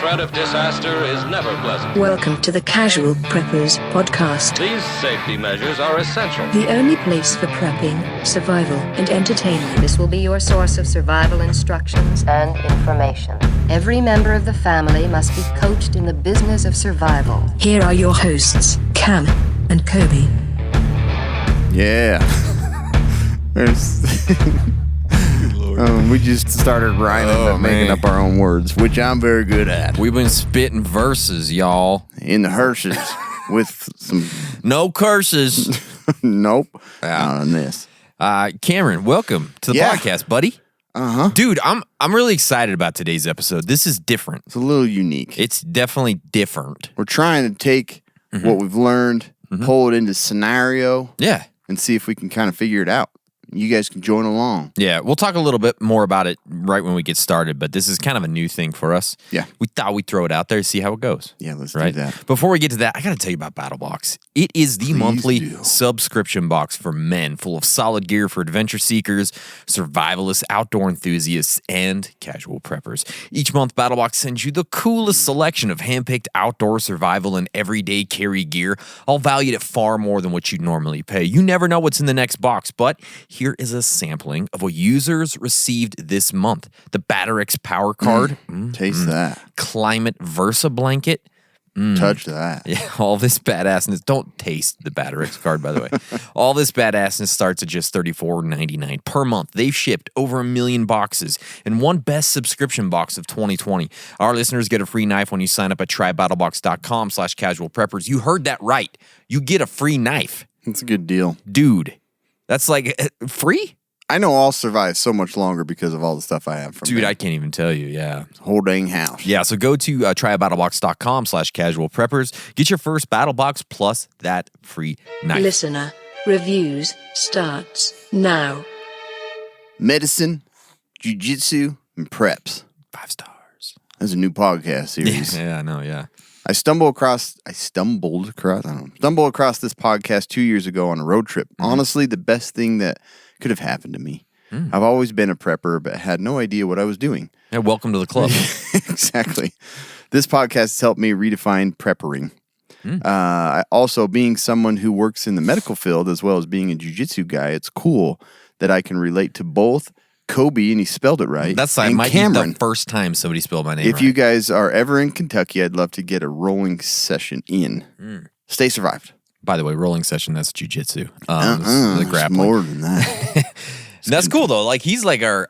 threat of disaster is never pleasant. Welcome to the Casual Preppers podcast. These safety measures are essential. The only place for prepping, survival, and entertainment. This will be your source of survival instructions and information. Every member of the family must be coached in the business of survival. Here are your hosts, Cam and Kobe. Yeah. We just started rhyming and making up our own words, which I'm very good at. We've been spitting verses, y'all. In the hearses with some... No curses. Nope. Not on this. Cameron, welcome to the podcast, buddy. Uh-huh. Dude, I'm really excited about today's episode. This is different. It's a little unique. It's definitely different. We're trying to take what we've learned, pull it into scenario, and see if we can kind of figure it out. You guys can join along. Yeah, we'll talk a little bit more about it right when we get started, but this is kind of a new thing for us. Yeah. We thought we'd throw it out there to see how it goes. Yeah, let's do that. Before we get to that, I got to tell you about Battlebox. It is the monthly subscription box for men, full of solid gear for adventure seekers, survivalists, outdoor enthusiasts, and casual preppers. Each month, Battlebox sends you the coolest selection of handpicked outdoor survival and everyday carry gear, all valued at far more than what you'd normally pay. You never know what's in the next box, but here is a sampling of what users received this month. The Battlebox Power Card. Taste that. Climate Versa Blanket. Touch that. Yeah, all this badassness. Don't taste the Battlebox card, by the way. All this badassness starts at just $34.99 per month. They've shipped over 1 million boxes and one best subscription box of 2020. Our listeners get a free knife when you sign up at trybattlebox.com/casualpreppers. You heard that right. You get a free knife. That's a good deal. Dude, that's like free? I know I'll survive so much longer because of all the stuff I have from Dude, I can't even tell you, whole dang house. Yeah, so go to trybattlebox.com/casualpreppers. Get your first BattleBox plus that free knife. Listener reviews starts now. Medicine, jiu-jitsu, and preps. 5 stars. That's a new podcast series. Yeah, I know, yeah. I stumbled across this podcast 2 years ago on a road trip. Honestly, the best thing that could have happened to me. I've always been a prepper, but had no idea what I was doing. Yeah, welcome to the club. Exactly. This podcast has helped me redefine preppering. Also, being someone who works in the medical field as well as being a jiu-jitsu guy, it's cool that I can relate to both Kobe, and he spelled it right. That's and might Cameron. be the first time somebody spelled my name If right. you guys are ever in Kentucky, I'd love to get a rolling session in. Stay survived. By the way, rolling session, that's jiu-jitsu. The grappling. More than that. That's cool, though. Like, he's like our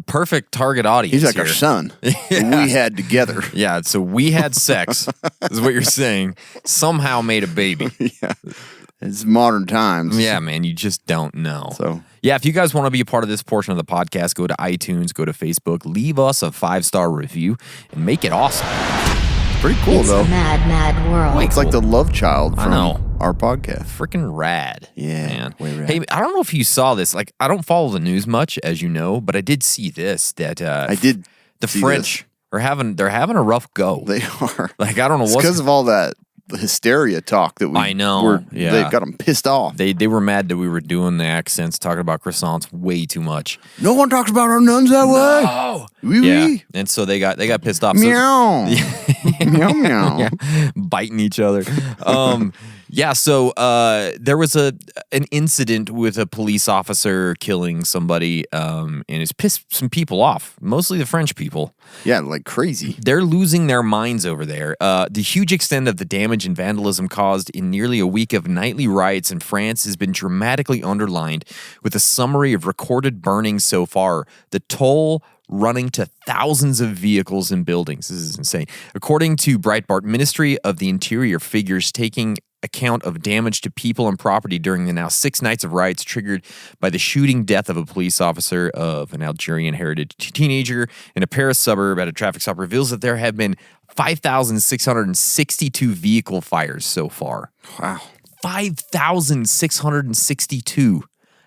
perfect target audience. He's like here. our son. We had together. Yeah, so we had sex, is what you're saying. Somehow made a baby. Yeah. It's modern times. Yeah, man, you just don't know. So, yeah, if you guys want to be a part of this portion of the podcast, go to iTunes, go to Facebook, leave us a 5-star review, and make it awesome. pretty cool, it's though. It's a mad, mad world. It's like the love child from our podcast. Freaking rad. Yeah, man. Way rad. Hey, I don't know if you saw this. Like, I don't follow the news much, as you know, but I did see this. That I did. The French are having a rough go. They are. Like, I don't know what's because of all that hysteria talk that we. I know. They got them pissed off. They were mad that we were doing the accents, talking about croissants way too much. No one talks about our nuns that way. No. Oui, yeah. oui. And so they got pissed off. Meow. Meow meow. Yeah. Biting each other. Yeah, so there was an incident with a police officer killing somebody, and it's pissed some people off, mostly the French people. Yeah, like crazy. They're losing their minds over there. The huge extent of the damage and vandalism caused in nearly a week of nightly riots in France has been dramatically underlined with a summary of recorded burnings so far. The toll running to thousands of vehicles and buildings. This is insane. According to Breitbart, Ministry of the Interior figures taking account of damage to people and property during the now 6 nights of riots triggered by the shooting death of a police officer of an Algerian heritage teenager in a Paris suburb at a traffic stop reveals that there have been 5,662 vehicle fires so far. Wow. 5,662.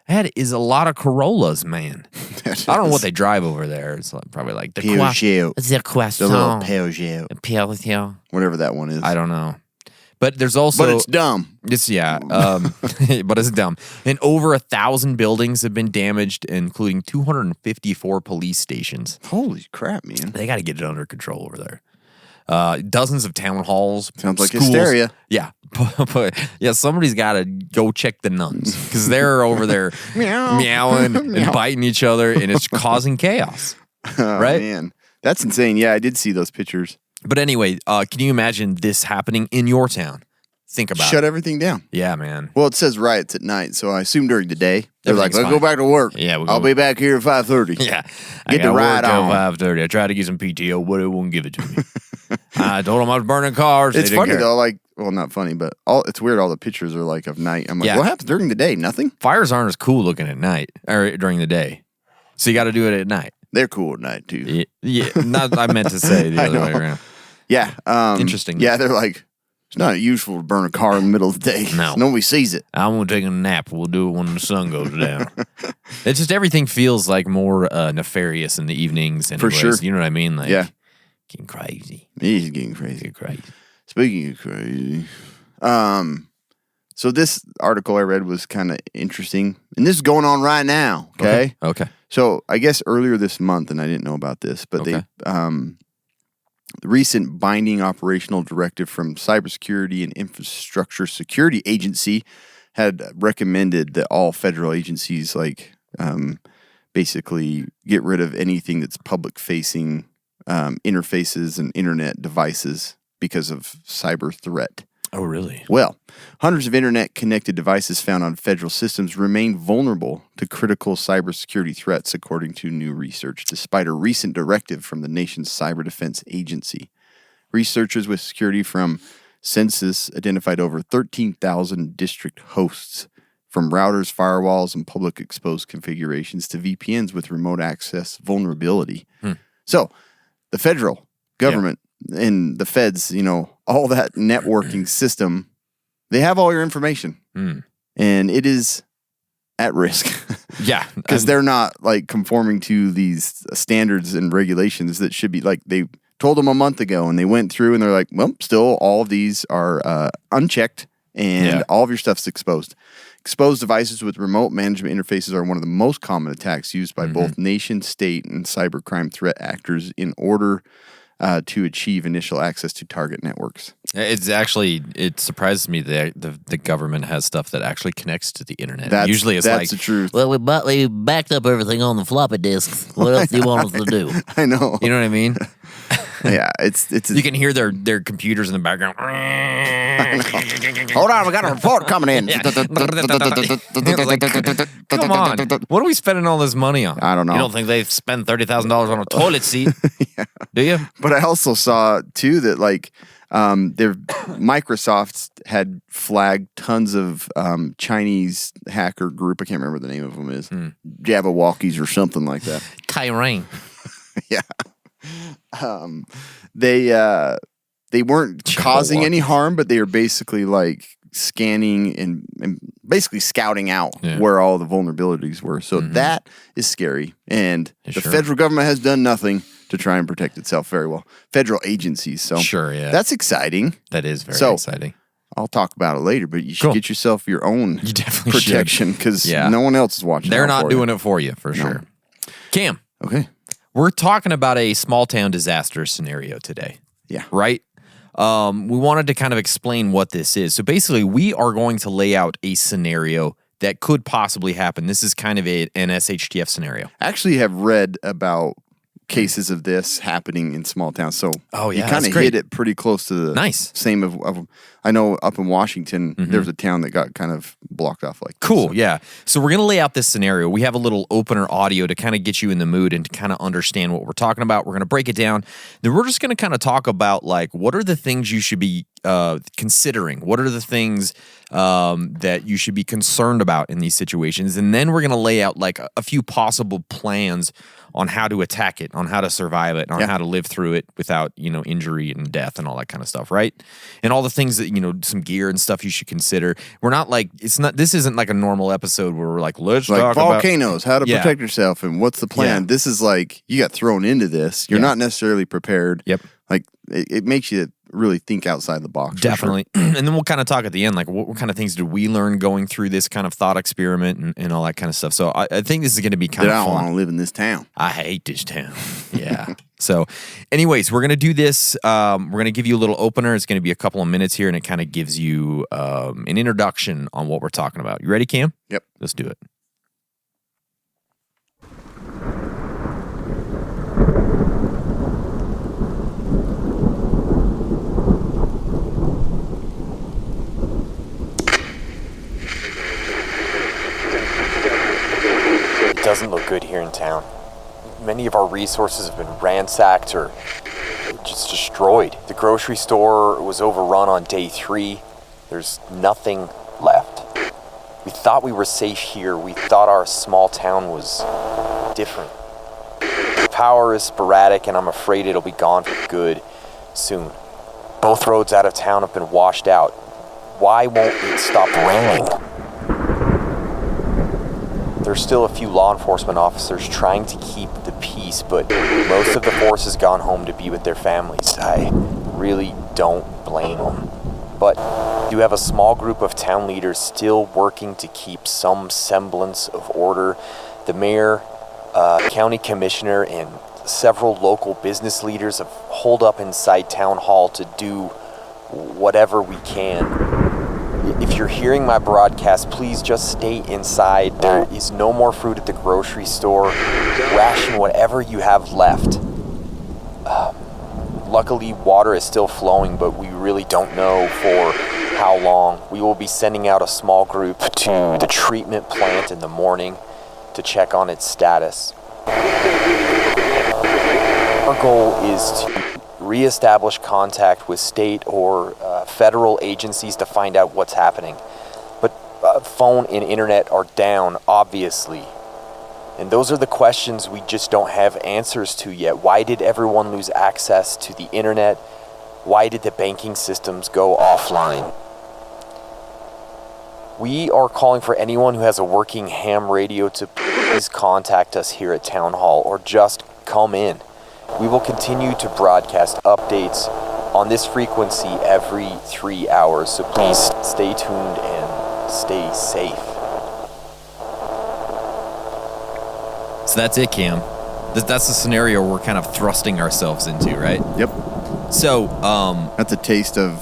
That is a lot of Corollas, man. I don't know what they drive over there. It's probably like the Peugeot. The croissant. The little Peugeot. Peugeot. Whatever that one is. I don't know. But there's also... But it's dumb. But it's dumb. And over 1,000 buildings have been damaged, including 254 police stations. Holy crap, man. They got to get it under control over there. dozens of town halls. Sounds like schools. hysteria. Yeah. But yeah, somebody's got to go check the nuns because they're over there meowing and biting each other, and it's causing chaos. Right? Man, that's insane. Yeah, I did see those pictures. But anyway, can you imagine this happening in your town? Think about Shut it. everything down. Yeah, man. Well, it says riots at night, so I assume during the day. They're like, Everything's let's go fine. back to work. Yeah, we'll I'll go. be back here at 5:30. Yeah. Get the ride on. 5:30. I tried to get some PTO, but it won't give it to me. I told them I was burning cars. It's They didn't funny care. though, like, well, not funny, but it's weird. All the pictures are like of night. I'm like, Yeah. what happens during the day? Nothing. Fires aren't as cool looking at night or during the day. So you got to do it at night. They're cool at night too. Yeah. Not, I meant to say the I other way know. around. Yeah. Interesting. Yeah, they're like, it's not usual to burn a car in the middle of the day. No. Nobody sees it. I'm going to take a nap. We'll do it when the sun goes down. It's just everything feels like more nefarious in the evenings. Anyways. For sure. You know what I mean? Like, Yeah. getting crazy. He's getting crazy. Get crazy. Speaking of crazy, so this article I read was kind of interesting, and this is going on right now. Okay. Okay. So I guess earlier this month, and I didn't know about this, but Okay. the recent binding operational directive from Cybersecurity and Infrastructure Security Agency had recommended that all federal agencies basically get rid of anything that's public-facing interfaces and internet devices because of cyber threat. Oh, really? Well, hundreds of internet-connected devices found on federal systems remain vulnerable to critical cybersecurity threats, according to new research, despite a recent directive from the nation's cyber defense agency. Researchers with security from Census identified over 13,000 district hosts, from routers, firewalls, and public exposed configurations to VPNs with remote access vulnerability. So, the federal government and the feds, all that networking system, they have all your information. And it is at risk. Yeah. Because they're not conforming to these standards and regulations that should be they told them a month ago, and they went through and they're like, well, still all of these are unchecked and all of your stuff's exposed. Exposed devices with remote management interfaces are one of the most common attacks used by both nation, state, and cybercrime threat actors in order to achieve initial access to target networks. It surprises me that the government has stuff that actually connects to the internet. Usually it's that's the truth. Well, we backed up everything on the floppy disks. What else do you want us to do? I know. You know what I mean? Yeah, it's You can hear their computers in the background. hold on, we got a report coming in. Come on. What are we spending all this money on? I don't know. You don't think they've spent $30,000 on a toilet seat? Do you? But I also saw too that Microsoft had flagged tons of Chinese hacker group. I can't remember what the name of them is. Jabberwockies or something like that. Tyrone. Yeah. They weren't causing any harm, but they were basically scanning and basically scouting out where all the vulnerabilities were. So that is scary. And the federal government has done nothing to try and protect itself very well. Federal agencies. So that's exciting. That is very exciting. I'll talk about it later, but you should get yourself your own protection because no one else is watching. They're not doing it for you, for sure. Cam. Okay. We're talking about a small town disaster scenario today. Yeah. Right? We wanted to kind of explain what this is. So basically, we are going to lay out a scenario that could possibly happen. This is kind of an SHTF scenario. I actually have read about cases of this happening in small towns. So you kind of hit it pretty close to the same of I know up in Washington, there's a town that got kind of blocked off like this. Cool, yeah. So we're going to lay out this scenario. We have a little opener audio to kind of get you in the mood and to kind of understand what we're talking about. We're going to break it down. Then we're just going to kind of talk about what are the things you should be considering? What are the things that you should be concerned about in these situations? And then we're going to lay out a few possible plans on how to attack it, on how to survive it, on how to live through it without, injury and death and all that kind of stuff, right? And all the things that, some gear and stuff you should consider. We're not this isn't like a normal episode where we're let's talk about volcanoes, how to protect yourself and what's the plan. Yeah. This is you got thrown into this. You're not necessarily prepared. Yep. It makes you really think outside the box. Definitely. And then we'll kind of talk at the end, what kind of things did we learn going through this kind of thought experiment and all that kind of stuff. So I think this is going to be kind of I don't fun. want to live in this town. I hate this town. Yeah. So, anyways, we're going to do this. We're going to give you a little opener. It's going to be a couple of minutes here, and it kind of gives you an introduction on what we're talking about. You ready, Cam? Yep. Let's do it. It doesn't look good here in town. Many of our resources have been ransacked or just destroyed. The grocery store was overrun on day 3. There's nothing left. We thought we were safe here. We thought our small town was different. The power is sporadic, and I'm afraid it'll be gone for good soon. Both roads out of town have been washed out. Why won't it stop raining? There's still a few law enforcement officers trying to keep the peace, but most of the force has gone home to be with their families. I really don't blame them. But you have a small group of town leaders still working to keep some semblance of order. The mayor, county commissioner, and several local business leaders have holed up inside town hall to do whatever we can. If you're hearing my broadcast, please just stay inside. There is no more fruit at the grocery store. Ration whatever you have left. Luckily, water is still flowing, but we really don't know for how long. We will be sending out a small group to the treatment plant in the morning to check on its status. Our goal is to reestablish contact with state or federal agencies to find out what's happening. But phone and internet are down, obviously. And those are the questions we just don't have answers to yet. Why did everyone lose access to the internet? Why did the banking systems go offline? We are calling for anyone who has a working ham radio to please contact us here at Town Hall or just come in. We will continue to broadcast updates on this frequency every 3 hours, so please stay tuned and stay safe. So that's it, Cam. That's the scenario we're kind of thrusting ourselves into, right? Yep. So, That's a taste of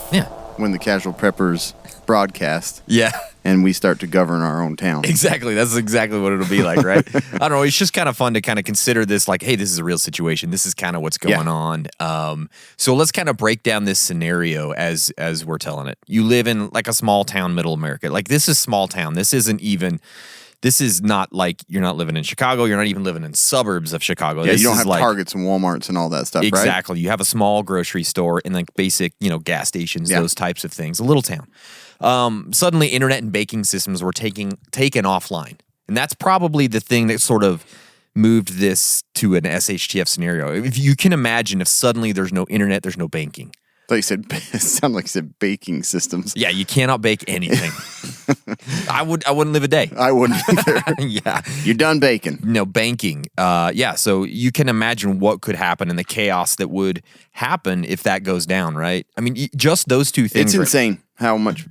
when the casual preppers broadcast. Yeah. And we start to govern our own town. Exactly. That's exactly what it'll be like, right? I don't know. It's just kind of fun to kind of consider this like, hey, this is a real situation. This is kind of what's going on. So let's kind of break down this scenario as we're telling it. You live in like a small town, middle America. Like this is small town. This is not like you're not living in Chicago. You're not even living in suburbs of Chicago. Yeah, you don't have Targets and Walmarts and all that stuff, right? Exactly. You have a small grocery store and like basic, gas stations, those types of things. A little town. Suddenly, internet and banking systems were taken offline. And that's probably the thing that sort of moved this to an SHTF scenario. If you can imagine if suddenly there's no internet, there's no banking. Like you said, it sounded like you said baking systems. Yeah, you cannot bake anything. I wouldn't live a day. I wouldn't either. Yeah. You're done baking. No, banking. So you can imagine what could happen and the chaos that would happen if that goes down, right? I mean, just those two things. It's insane how much,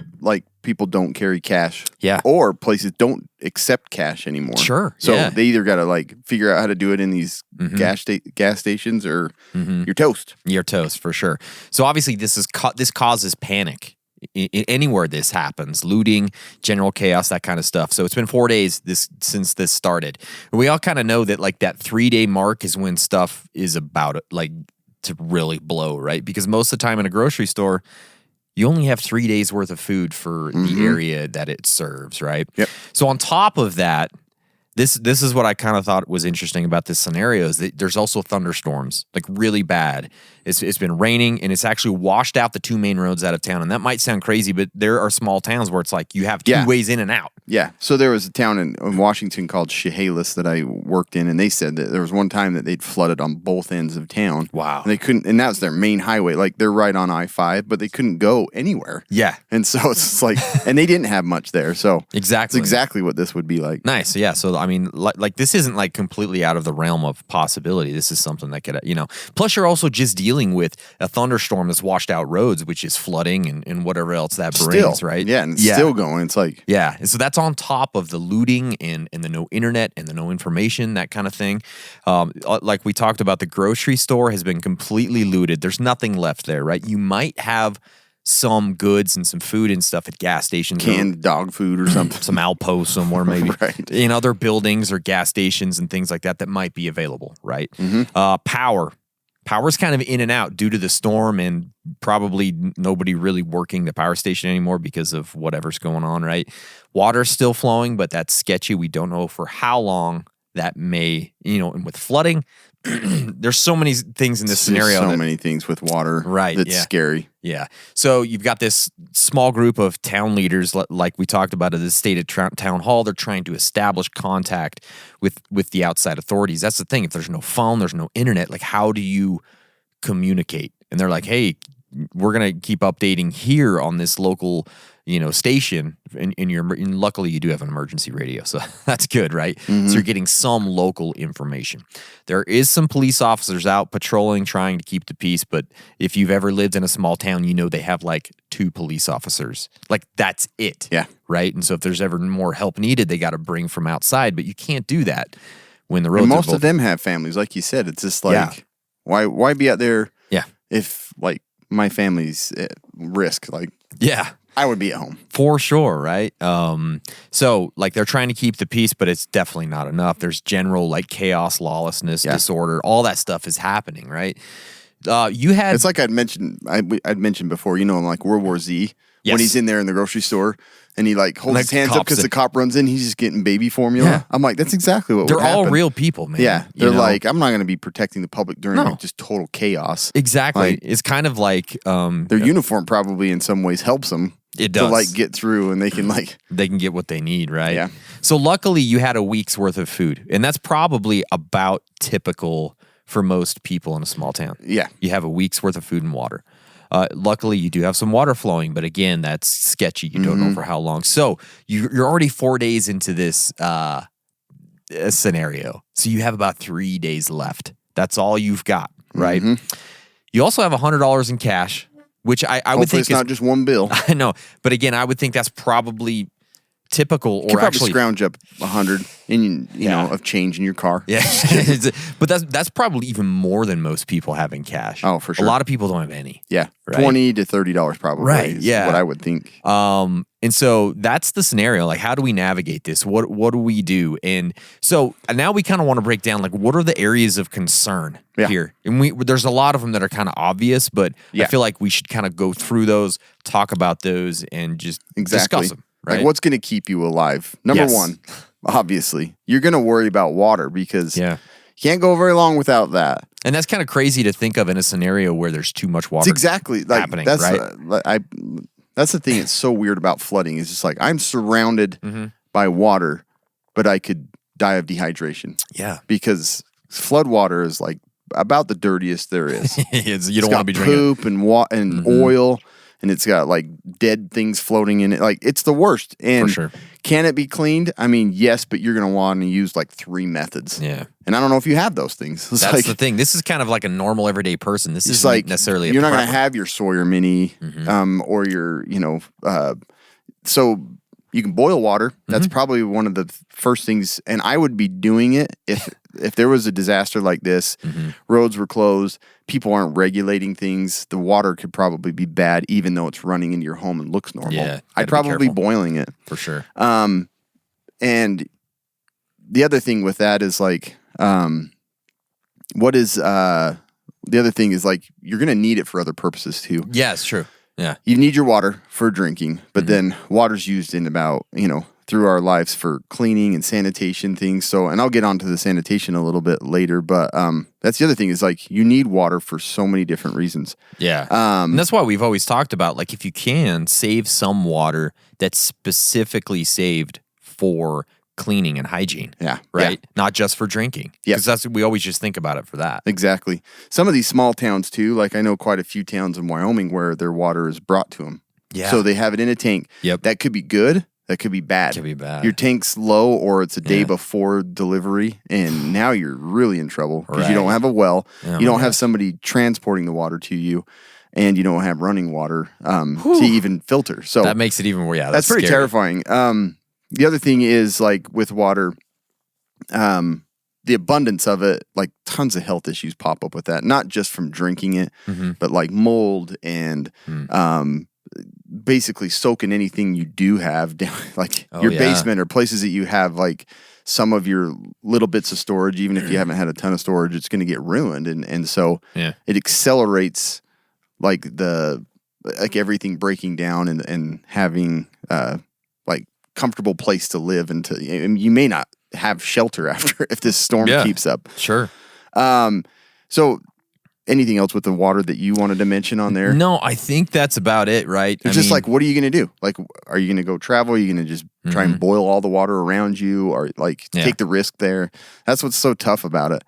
people don't carry cash. Yeah. Or places don't accept cash anymore. Sure. So they either got to, figure out how to do it in these gas stations or you're toast. You're toast, for sure. So obviously this causes panic. Anywhere this happens, looting, general chaos, that kind of stuff. So it's been 4 days since this started. We all kind of know that that 3-day mark is when stuff is about to really blow, right? Because most of the time in a grocery store, you only have 3 days worth of food for the area that it serves, right? Yep. So on top of that, this is what I kind of thought was interesting about this scenario is that there's also thunderstorms, really bad. It's been raining and it's actually washed out the 2 main roads out of town. And that might sound crazy, but there are small towns where it's you have 2 ways in and out. Yeah. So there was a town in Washington called Chehalis that I worked in, and they said that there was one time that they'd flooded on both ends of town. Wow. And they couldn't, and that was their main highway. They're right on I-5, but they couldn't go anywhere. Yeah. And so it's and they didn't have much there. So exactly. it's exactly what this would be like. Nice. Yeah. So I mean, like this isn't like completely out of the realm of possibility. This is something that could, plus you're also just dealing with a thunderstorm that's washed out roads, which is flooding and whatever else that brings, right? Yeah, and it's still going. It's like, yeah. And so that's on top of the looting and the no internet and the no information, that kind of thing. Like we talked about, the grocery store has been completely looted. There's nothing left there, right? You might have some goods and some food and stuff at gas stations. Canned dog food or something. Some Alpo somewhere maybe. Right. In other buildings or gas stations and things like that might be available, right? Power. Power's kind of in and out due to the storm and probably nobody really working the power station anymore because of whatever's going on, right? Water's still flowing, but that's sketchy. We don't know for how long that may, and with flooding, there's so many things in this scenario. So many things with water. Right. That's scary. Yeah. So you've got this small group of town leaders, like we talked about at the state of town hall. They're trying to establish contact with the outside authorities. That's the thing. If there's no phone, there's no internet, like how do you communicate? And they're like, hey, we're going to keep updating here on this local, station. And luckily you do have an emergency radio. So that's good, right? So you're getting some local information. There is some police officers out patrolling, trying to keep the peace. But if you've ever lived in a small town, they have like 2 police officers. Like that's it. Yeah. Right. And so if there's ever more help needed, they got to bring from outside, but you can't do that when the roads and are most of them have families. Like you said, it's just like, why be out there? Yeah. If like my family's at risk, like, yeah, I would be at home. For sure, right? So, like, they're trying to keep the peace, but it's definitely not enough. There's general, like, chaos, lawlessness, disorder. All that stuff is happening, right? It's like I'd mentioned before, in like World War Z, when he's in there in the grocery store and he like holds his hands up because the cop runs in, he's just getting baby formula. Yeah. I'm like, that's exactly what they're would happen. all real people, man. Yeah. They're like, I'm not going to be protecting the public during like just total chaos. Exactly. Like, it's kind of like their uniform probably in some ways helps them. It does. To like get through and they can get what they need, right? Yeah. So luckily you had a week's worth of food, and that's probably about typical for most people in a small town. Yeah. You have a week's worth of food and water. Luckily you do have some water flowing, but again, that's sketchy. You don't know for how long. So you're already 4 days into this scenario. So you have about 3 days left. That's all you've got, right? You also have $100 in cash, which I would think it's not just one bill. I know, but again, I would think that's probably typical, or you could actually probably scrounge up 100 in of change in your car. Yeah, but that's probably even more than most people have in cash. Oh, for sure. A lot of people don't have any. Yeah, right? $20 to $30 probably. Right. Is yeah, what I would think. And so that's the scenario. Like, how do we navigate this? What do we do? And so now we kind of want to break down, like, what are the areas of concern here? And there's a lot of them that are kind of obvious, but I feel like we should kind of go through those, talk about those, and just discuss them. Right? Like, what's going to keep you alive? Number one, obviously, you're going to worry about water because you can't go very long without that. And that's kind of crazy to think of in a scenario where there's too much water. It's exactly like happening, that's right? That's the thing that's so weird about flooding is just like I'm surrounded by water, but I could die of dehydration. Yeah. Because flood water is like about the dirtiest there is. You don't want to be drinking poop and oil, and it's got like dead things floating in it. Like, it's the worst. And for sure. Can it be cleaned? I mean, yes, but you're going to want to use like 3 methods. Yeah. And I don't know if you have those things. That's the thing. This is kind of like a normal everyday person. This isn't like necessarily you're not going to have your Sawyer Mini or your, so you can boil water. That's probably one of the first things. And I would be doing it if there was a disaster like this, roads were closed, people aren't regulating things, the water could probably be bad even though it's running into your home and looks normal. Yeah, I'd probably be boiling it. For sure. And the other thing with that is like, the other thing is like, you're going to need it for other purposes too. Yeah, it's true. Yeah. You need your water for drinking, but then water's used in about, through our lives for cleaning and sanitation things. So, and I'll get onto the sanitation a little bit later, but that's the other thing is like, you need water for so many different reasons. Yeah. And that's why we've always talked about, like, if you can save some water that's specifically saved for cleaning and hygiene. Yeah. Right? Yeah. Not just for drinking. Yeah. Because we always just think about it for that. Exactly. Some of these small towns too, like I know quite a few towns in Wyoming where their water is brought to them. Yeah. So they have it in a tank. Yep. That could be good, that could be bad. Could be bad. Your tank's low, or it's a day Yeah. before delivery, and now you're really in trouble because you Right. don't have a well, Oh you don't my have gosh. somebody transporting the water to you, and you don't have running water to even filter. So That makes it even more. Yeah, that's pretty scary. terrifying. The other thing is, like, with water, the abundance of it, like, tons of health issues pop up with that. Not just from drinking it, but like mold and basically soaking anything you do have down, like your yeah. basement or places that you have like some of your little bits of storage. Even if you haven't had a ton of storage, it's going to get ruined, and so Yeah. it accelerates like everything breaking down and having like comfortable place to live, and you may not have shelter after if this storm Yeah. keeps up. Sure. So anything else with the water that you wanted to mention on there? No, I think that's about it, right? It's just like, what are you going to do? Like, are you going to go travel? Are you going to just try and boil all the water around you, or like Yeah. take the risk there? That's what's so tough about it.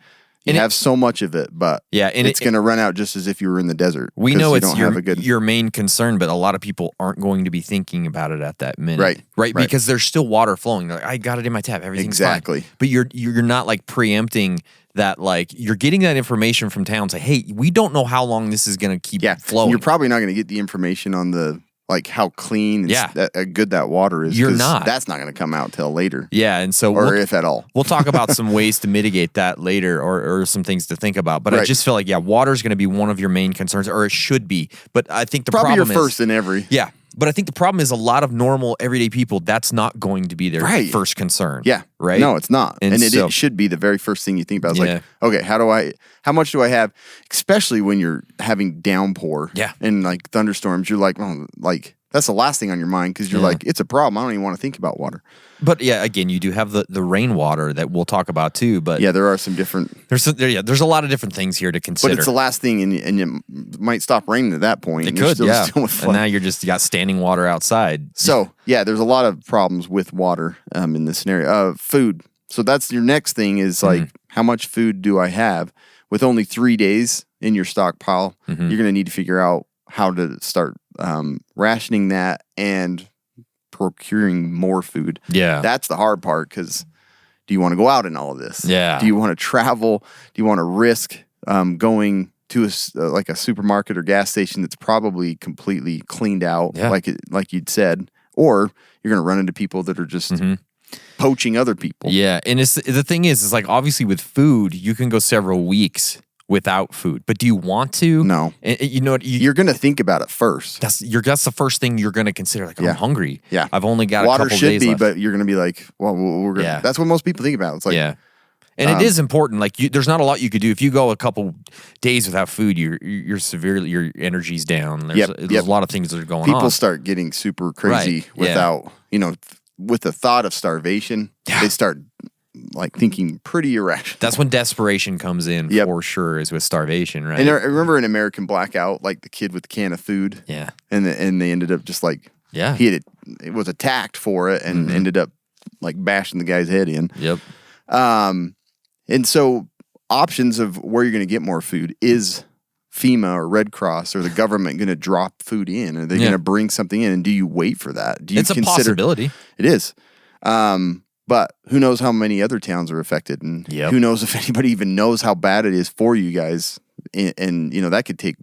You And have so much of it, but Yeah, and it's going to run out just as if you were in the desert. we 'cause know you it's don't have a good. your main concern, but a lot of people aren't going to be thinking about it at that minute. Right, Right. right. Because there's still water flowing. They're like, I got it in my tap. Everything's Exactly. fine. But you're not like preempting that, like, you're getting that information from town. Say, hey, we don't know how long this is going to keep Yeah, flowing. you're probably not going to get the information on the like how clean and Yeah. good that water is. You're 'cause not. That's not going to come out till later, yeah. And so or if at all. We'll talk about some ways to mitigate that later, or some things to think about. But I Right. just feel like, yeah, water is going to be one of your main concerns, or it should be. But I think the Probably your problem is, first in every. yeah. But I think the problem is a lot of normal everyday people, that's not going to be their Right. first concern. Yeah. Right? No, it's not. And And it so- should be the very first thing you think about. It's Yeah. like, okay, how much do I have? Especially when you're having downpour Yeah. and like thunderstorms, you're like, oh, like that's the last thing on your mind because you're Yeah. like, it's a problem. I don't even want to think about water. But yeah, again, you do have the rainwater that we'll talk about too. But Yeah, there are some different, there's a lot of different things here to but consider. it's the last thing, and it might stop raining at that point. It and you're could, still yeah. dealing with And flood. now you got standing water outside. So yeah, there's a lot of problems with water in this scenario. Food. So that's your next thing is like, how much food do I have? With only 3 days in your stockpile, you're going to need to figure out how to start rationing that and procuring more food. Yeah. That's the hard part, because do you want to go out in all of this? Yeah. Do you want to travel? Do you want to risk going to like a supermarket or gas station that's probably completely cleaned out, Yeah. like you'd said, or you're going to run into people that are just poaching other people. Yeah, and the thing is like, obviously with food, you can go several weeks without food, but do you want to? No. And you know what? You're going to think about it first. That's the first thing you're going to consider. Like, Yeah. I'm hungry. Yeah. I've only got Water a couple should days be, left. but you're going to be like, well, we're going to. Yeah. That's what most people think about. It's like, yeah. And it is important. Like, there's not a lot you could do if you go a couple days without food. You're severely, your energy's down. There's a lot of things that are going people on. start getting super crazy Right, yeah. without, with the thought of starvation, they start like thinking pretty irrational. That's when desperation comes in Yep. for sure. Is with starvation, right? And I remember in American Blackout, like the kid with the can of food, yeah. and they ended up just like, Yeah. it was attacked for it and ended up like bashing the guy's head in. Yep. And so options of where you're going to get more food is FEMA or Red Cross or the government going to drop food in? Are they going to bring something in? And do you wait for that? Do you It's a consider possibility. It is. But who knows how many other towns are affected, and Yep. who knows if anybody even knows how bad it is for you guys. And that could take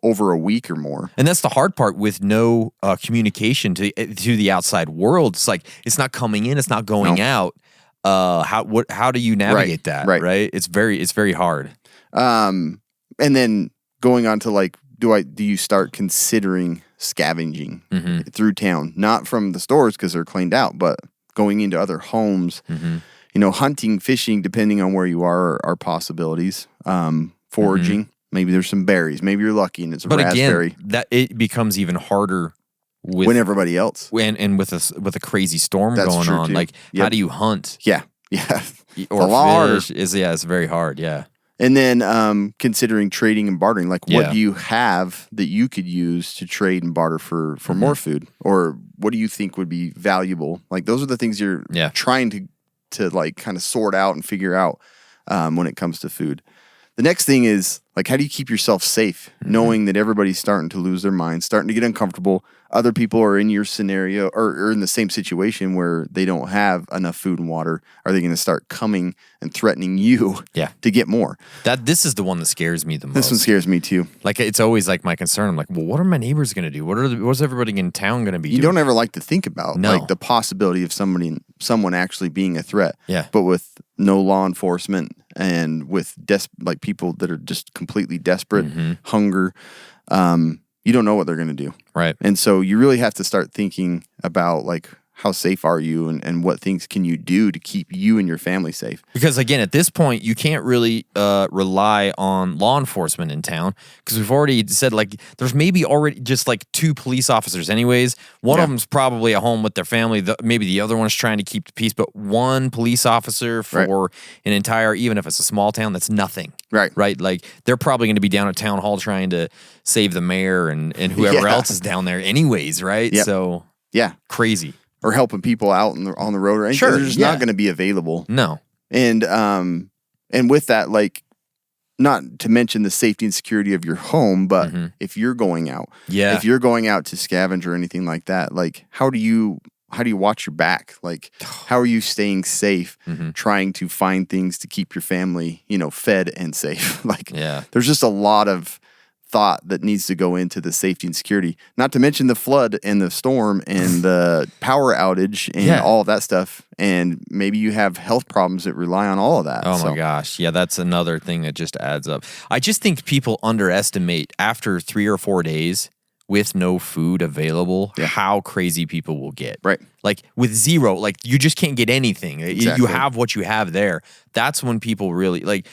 over a week or more. And that's the hard part with no communication to the outside world. It's like, it's not coming in, it's not going out. How do you navigate that? Right. It's very hard. And then going on to like, do you start considering scavenging through town, not from the stores because they're cleaned out, but going into other homes, hunting, fishing, depending on where you are possibilities. Foraging, maybe there's some berries, maybe you're lucky and it's a But raspberry. again, that it becomes even harder when everybody else. and with a crazy storm That's going true, on. too. Like, Yep. how do you hunt? Yeah. Or a lot harder. fish it's very hard. Yeah. And then considering trading and bartering, like what Yeah. do you have that you could use to trade and barter for more food? Or what do you think would be valuable? Like those are the things you're trying to like kind of sort out and figure out when it comes to food. The next thing is, like, how do you keep yourself safe, knowing that everybody's starting to lose their minds, starting to get uncomfortable? Other people are in your scenario or in the same situation where they don't have enough food and water. Are they going to start coming and threatening you to get more? This is the one that scares me the most. This one scares me too. Like, it's always like my concern. I'm like, well, what are my neighbors going to do? What's everybody in town going to be doing? You don't ever like to think about No. like the possibility of someone actually being a threat. Yeah. But with no law enforcement and with like people that are just completely desperate, hunger, you don't know what they're going to do. Right. And so you really have to start thinking about like, how safe are you and what things can you do to keep you and your family safe? Because again, at this point, you can't really rely on law enforcement in town because we've already said like there's maybe already just like 2 police officers anyways. One of them's probably at home with their family. Maybe the other one's trying to keep the peace, but 1 police officer for an entire, even if it's a small town, that's nothing. Right. Right. Like they're probably going to be down at town hall trying to save the mayor and whoever else is down there anyways. Right. Yep. So crazy. Or helping people out on the road or anything. Sure, They're just not going to be available. No. And with that, like, not to mention the safety and security of your home, but if you're going out, if you're going out to scavenge or anything like that, like, how do you watch your back? Like, how are you staying safe, trying to find things to keep your family, fed and safe? Like, there's just a lot of thought that needs to go into the safety and security, not to mention the flood and the storm and the power outage and all of that stuff. And maybe you have health problems that rely on all of that. Oh my gosh. Yeah, that's another thing that just adds up. I just think people underestimate after 3 or 4 days with no food available, how crazy people will get. Right. Like with 0, like you just can't get anything. Exactly. You have what you have there. That's when people really like,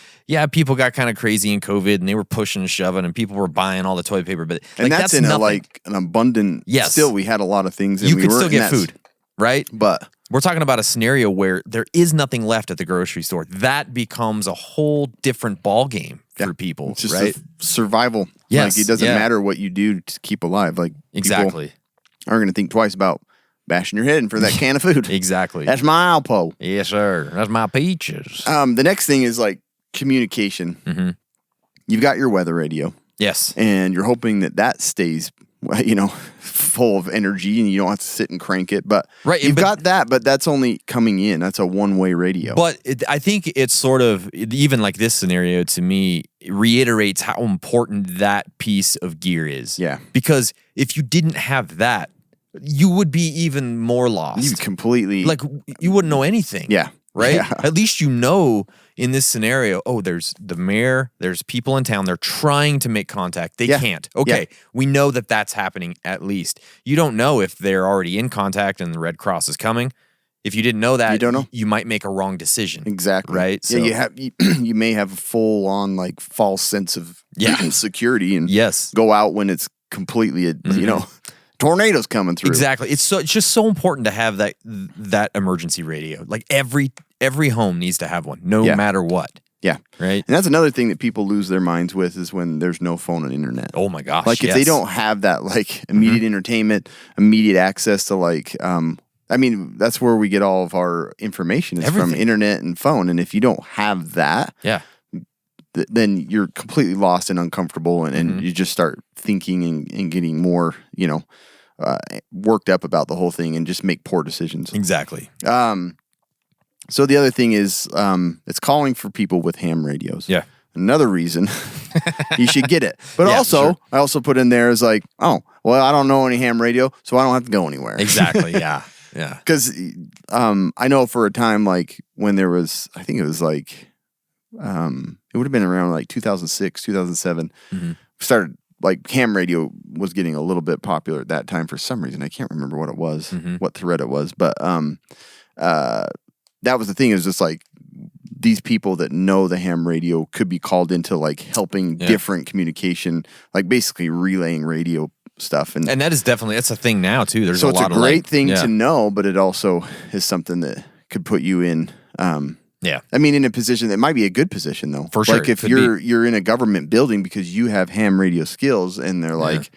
people got kind of crazy in COVID and they were pushing and shoving and people were buying all the toilet paper. But and like, that's in an abundant, still we had a lot of things. And you we could weren't still get food, right? But we're talking about a scenario where there is nothing left at the grocery store. That becomes a whole different ball game for people, it's just right? Survival. Yes, like it doesn't matter what you do to keep alive. Like exactly, people aren't going to think twice about bashing your head in for that can of food. Exactly. That's my Alpo. Yes, sir. That's my peaches. The next thing is like communication. You've got your weather radio. Yes. And you're hoping that stays, full of energy and you don't have to sit and crank it. But you've got that, but that's only coming in. That's a one-way radio. But I think it's sort of, even like this scenario to me, reiterates how important that piece of gear is. Yeah. Because if you didn't have that, you would be even more lost. You completely... Like, you wouldn't know anything. Yeah. Right? Yeah. At least in this scenario, there's the mayor, there's people in town, they're trying to make contact. They can't. Okay, we know that that's happening at least. You don't know if they're already in contact and the Red Cross is coming. If you didn't know that, you don't know. You might make a wrong decision. Exactly. Right? So, you may have a full-on like false sense of security and go out when it's completely, tornadoes coming through. Exactly. It's just so important to have that emergency radio. Like every home needs to have one, no matter what. Yeah. Right. And that's another thing that people lose their minds with is when there's no phone and internet. Oh my gosh. Like if they don't have that like immediate entertainment, immediate access to like that's where we get all of our information is from internet and phone. And if you don't have that, then you're completely lost and uncomfortable and you just start thinking and getting more, worked up about the whole thing and just make poor decisions. Exactly. So the other thing is it's calling for people with ham radios. Yeah. Another reason you should get it. But I also put in there is like, I don't know any ham radio, so I don't have to go anywhere. Exactly. Yeah. Yeah. Because I know for a time, like when there was, I think it was like, it would have been around like 2006, 2007, started like ham radio was getting a little bit popular at that time for some reason. I can't remember what it was, what thread it was, but that was the thing. It was just like these people that know the ham radio could be called into like helping different communication, like basically relaying radio stuff. And that is that's a thing now too. There's so a lot it's a great thing to know, but it also is something that could put you in, in a position that might be a good position though. For sure. Like if you're in a government building because you have ham radio skills and they're like,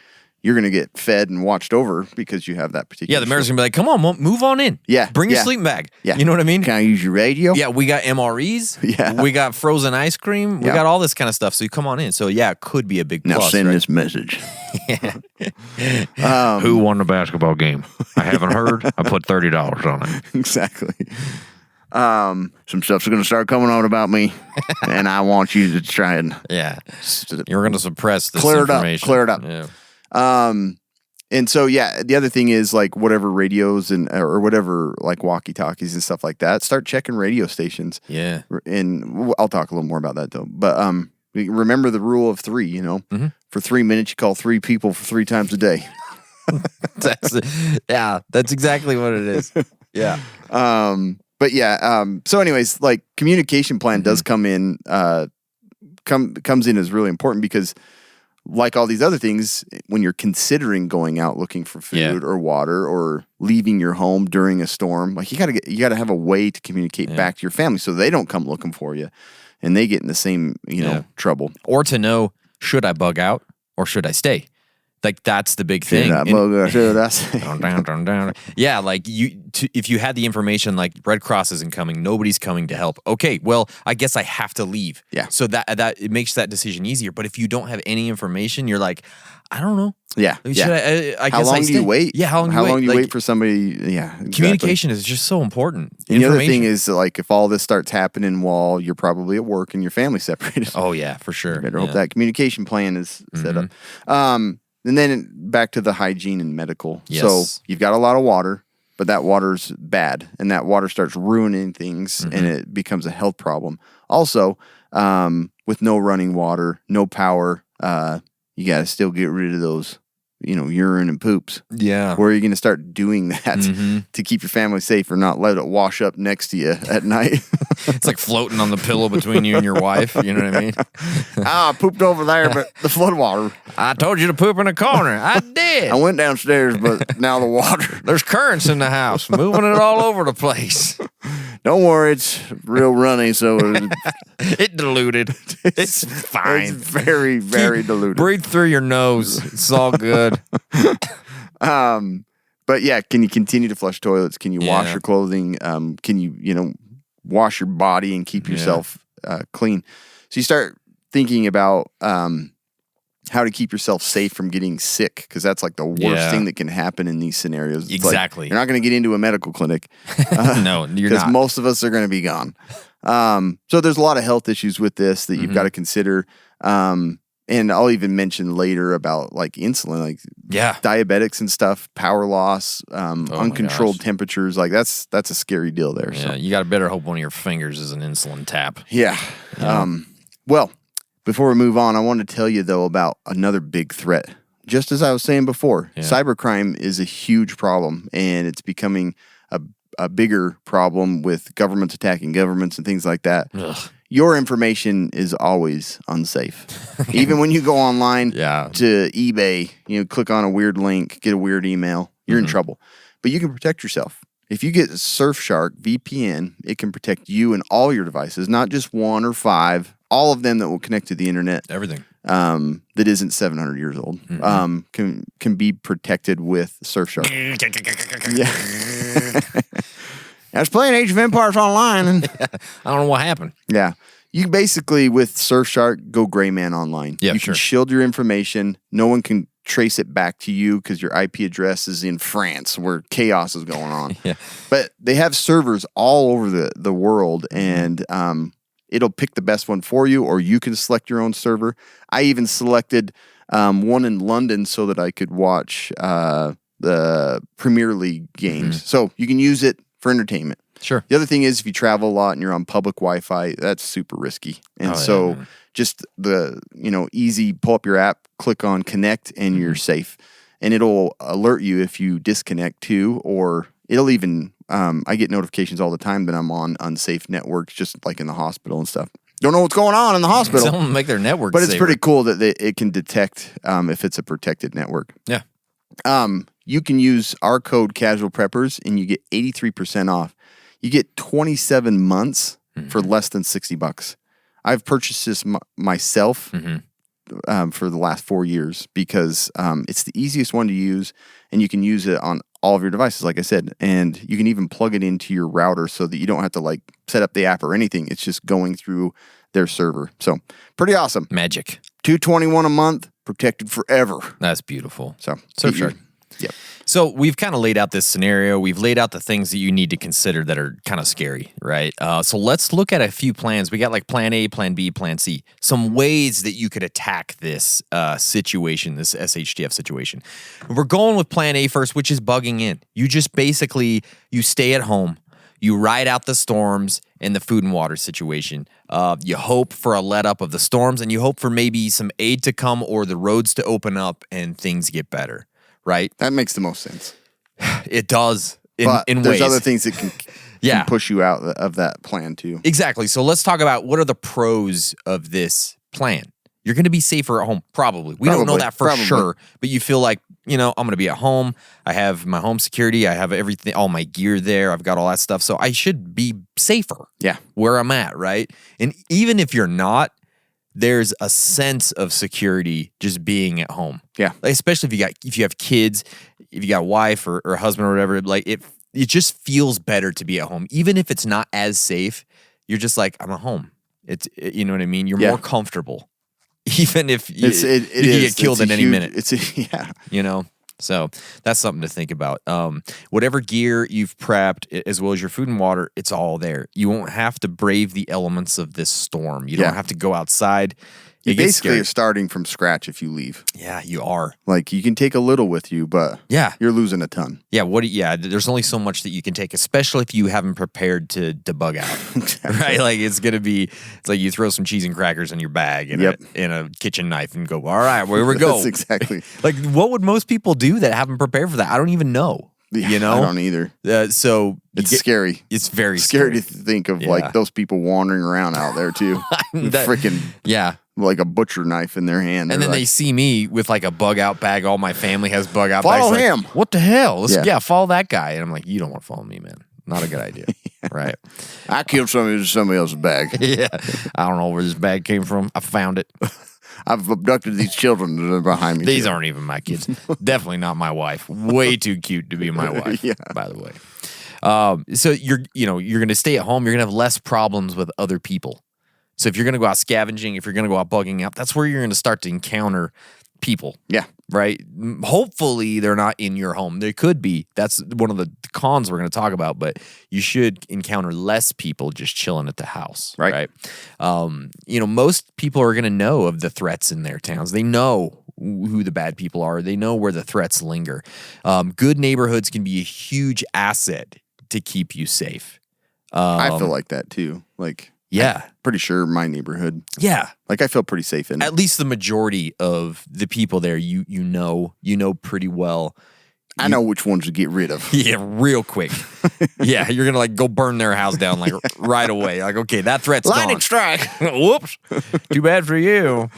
you're going to get fed and watched over because you have that particular. Yeah, the mayor's going to be like, come on, move on in. Yeah, Bring your yeah. sleeping bag. Yeah. You know what I mean? Can I use your radio? Yeah, we got MREs. Yeah. We got frozen ice cream. We Yeah. got all this kind of stuff. So you come on in. So yeah, it could be a big Now plus. send right? this message. Who won the basketball game? I haven't heard. I put $30 on it. Exactly. Some stuff's going to start coming out about me, and I want you to try and Yeah. You're going to suppress this clear it up. information. Clear it up. Yeah. And so, yeah, the other thing is like whatever radios or whatever like walkie-talkies and stuff like that, start checking radio stations. Yeah. And I'll talk a little more about that though. But remember the rule of 3, you know, for 3 minutes, you call 3 people for 3 times a day. That's exactly what it is. Yeah. But yeah, so anyways, like communication plan does come in, comes in as really important because like all these other things, when you're considering going out looking for food or water or leaving your home during a storm, like you gotta have a way to communicate back to your family so they don't come looking for you and they get in the same, trouble. Or to know, should I bug out or should I stay? Like that's the big thing. Should I say? Down. Yeah, like if you had the information like Red Cross isn't coming, nobody's coming to help. Okay, well, I guess I have to leave. Yeah. So that it makes that decision easier. But if you don't have any information, you're like, I don't know. Yeah. Should I guess how long do you wait? Yeah, how long do you wait? Wait for somebody? Yeah. Exactly. Communication is just so important. And the other thing is like if all this starts happening while you're probably at work and your family's separated. Oh yeah, for sure. You better hope that communication plan is set up. And then back to the hygiene and medical. Yes. So you've got a lot of water, but that water's bad, and that water starts ruining things, and it becomes a health problem. Also, with no running water, no power, you got to still get rid of those, urine and poops. Yeah. Where are you going to start doing that to keep your family safe or not let it wash up next to you at night? It's like floating on the pillow between you and your wife. You know what I mean? I pooped over there, but the flood water. I told you to poop in a corner. I did. I went downstairs, but now the water. There's currents in the house, moving it all over the place. Don't worry, it's real runny, so It diluted. It's fine. it's very, very diluted. Breathe through your nose. It's all good. But yeah, can you continue to flush toilets? Can you wash Yeah. your clothing? Can you, wash your body and keep yourself clean? So you start thinking about how to keep yourself safe from getting sick, because that's like the worst thing that can happen in these scenarios. It's like, Exactly. you're not going to get into a medical clinic. No, you're Because not. most of us are going to be gone. So there's a lot of health issues with this that you've got to consider. And I'll even mention later about like insulin, like diabetics and stuff, power loss, uncontrolled temperatures. Like that's a scary deal there. Yeah, So you got to better hope one of your fingers is an insulin tap. yeah. Well, before we move on, I want to tell you though about another big threat. Just as I was saying before, cybercrime is a huge problem, and it's becoming a bigger problem with governments attacking governments and things like that. Ugh. Your information is always unsafe. Even when you go online to eBay, click on a weird link, get a weird email, you're in trouble. But you can protect yourself. If you get Surfshark VPN, it can protect you and all your devices, not just 1 or 5, all of them that will connect to the internet. Everything. That isn't 700 years old. Can be protected with Surfshark. I was playing Age of Empires online, and I don't know what happened. yeah, you basically with Surfshark go gray man online. Yeah, you sure. can shield your information. No one can trace it back to you because your IP address is in France where chaos is going on. But they have servers all over the world, and it'll pick the best one for you, or you can select your own server. I even selected one in London so that I could watch the Premier League games. So you can use it for entertainment. Sure. The other thing is if you travel a lot and you're on public Wi-Fi, that's super risky. And just the, easy, pull up your app, click on connect, and you're safe. And it'll alert you if you disconnect too, or it'll even, I get notifications all the time that I'm on unsafe networks, just like in the hospital and stuff. Don't know what's going on in the hospital. Someone make their network But it's safer. pretty cool that it can detect if it's a protected network. Yeah. You can use our code Casual Preppers and you get 83% off. You get 27 months for less than $60. I've purchased this myself for the last 4 years because it's the easiest one to use, and you can use it on all of your devices, like I said, and you can even plug it into your router so that you don't have to like set up the app or anything. It's just going through their server. So pretty awesome. Magic. $221 a month, protected forever. That's beautiful. So Surfshark. Yep. So we've kind of laid out this scenario. We've laid out the things that you need to consider that are kind of scary, right? So let's look at a few plans. We got like plan A, plan B, plan C. Some ways that you could attack this situation, this SHTF situation. We're going with plan A first, which is bugging in. You just basically, you stay at home. You ride out the storms and the food and water situation. You hope for a let up of the storms, and you hope for maybe some aid to come or the roads to open up and things get better. Right? That makes the most sense. It does in there's ways. other things that can Yeah. push you out of that plan too. Exactly. So let's talk about what are the pros of this plan. You're going to be safer at home, probably. We don't know that for sure, but you feel like, I'm going to be at home. I have my home security. I have everything, all my gear there. I've got all that stuff. So I should be safer. Yeah. Where I'm at, right? And even if you're not, there's a sense of security just being at home. Yeah. Like, especially if you have kids, if you got a wife or a husband or whatever, like it just feels better to be at home. Even if it's not as safe, you're just like, I'm at home. You know what I mean? You're more comfortable. Even if you get killed at any minute. So that's something to think about. Whatever gear you've prepped, as well as your food and water, it's all there. You won't have to brave the elements of this storm. You don't have to go outside. You basically are starting from scratch if you leave. Yeah, you are. Like, you can take a little with you, but you're losing a ton. Yeah, there's only so much that you can take, especially if you haven't prepared to bug out. Exactly. Right? Like, it's like you throw some cheese and crackers in your bag and a kitchen knife and go, all right, where we go. That's exactly. Like, what would most people do that haven't prepared for that? I don't even know. I don't either. So it's scary. It's very scary to think of like those people wandering around out there too. Freaking like a butcher knife in their hand. And then they see me with like a bug out bag. All my family has bug out bags. Follow him. Like, what the hell? Follow that guy. And I'm like, you don't want to follow me, man. Not a good idea. Right. I killed somebody else's bag. Yeah. I don't know where this bag came from. I found it. I've abducted these children that are behind me. These aren't even my kids. Definitely not my wife. Way too cute to be my wife, by the way. So you're going to stay at home. You're going to have less problems with other people. So if you're going to go out scavenging, if you're going to go out bugging out, that's where you're going to start to encounter people. Yeah. Right? Hopefully they're not in your home. They could be. That's one of the cons we're going to talk about, but you should encounter less people just chilling at the house. Right? Most people are going to know of the threats in their towns. They know who the bad people are. They know where the threats linger. Good neighborhoods can be a huge asset to keep you safe. I feel like that too. Like, yeah. I'm pretty sure my neighborhood. Yeah. Like, I feel pretty safe in it. At least the majority of the people there, you know pretty well. I know which ones to get rid of. Yeah, real quick. Yeah, you're going to like go burn their house down like right away. Like, okay, that threat's Lightning gone. strike. Whoops. Too bad for you.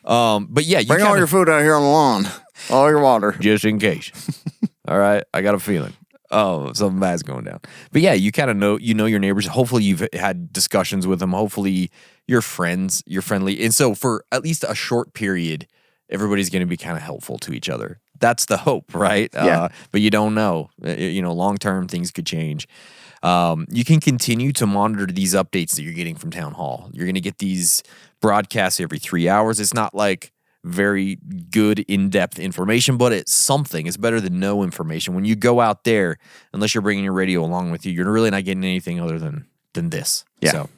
But yeah, bring all your food out here on the lawn. All your water. Just in case. All right, I got a feeling. Oh, something bad's going down. But yeah, you kind of know your neighbors. Hopefully you've had discussions with them. Hopefully you're friends, you're friendly. And so for at least a short period, everybody's going to be kind of helpful to each other. That's the hope, right? Yeah. But you don't know. Long-term things could change. You can continue to monitor these updates that you're getting from Town Hall. You're going to get these broadcasts every 3 hours. It's not like very good in-depth information, but it's something. It's better than no information. When you go out there, unless you're bringing your radio along with you, you're really not getting anything other than this. Yeah. So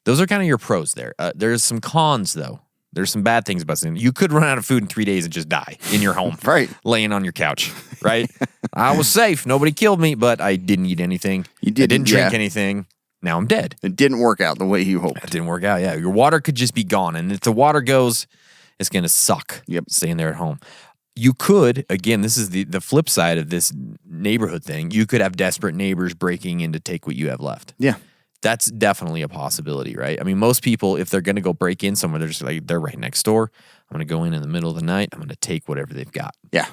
those are kind of your pros there. There's some cons, though. There's some bad things about it. You could run out of food in 3 days and just die in your home. Right. Laying on your couch, right? I was safe. Nobody killed me, but I didn't eat anything. I didn't drink anything. Now I'm dead. It didn't work out the way you hoped. It didn't work out, yeah. Your water could just be gone. And if the water goes, it's going to suck. Yep. Staying there at home. You could, again, this is the flip side of this neighborhood thing. You could have desperate neighbors breaking in to take what you have left. Yeah. That's definitely a possibility, right? I mean, most people, if they're going to go break in somewhere, they're just like, they're right next door. I'm going to go in the middle of the night. I'm going to take whatever they've got. Yeah.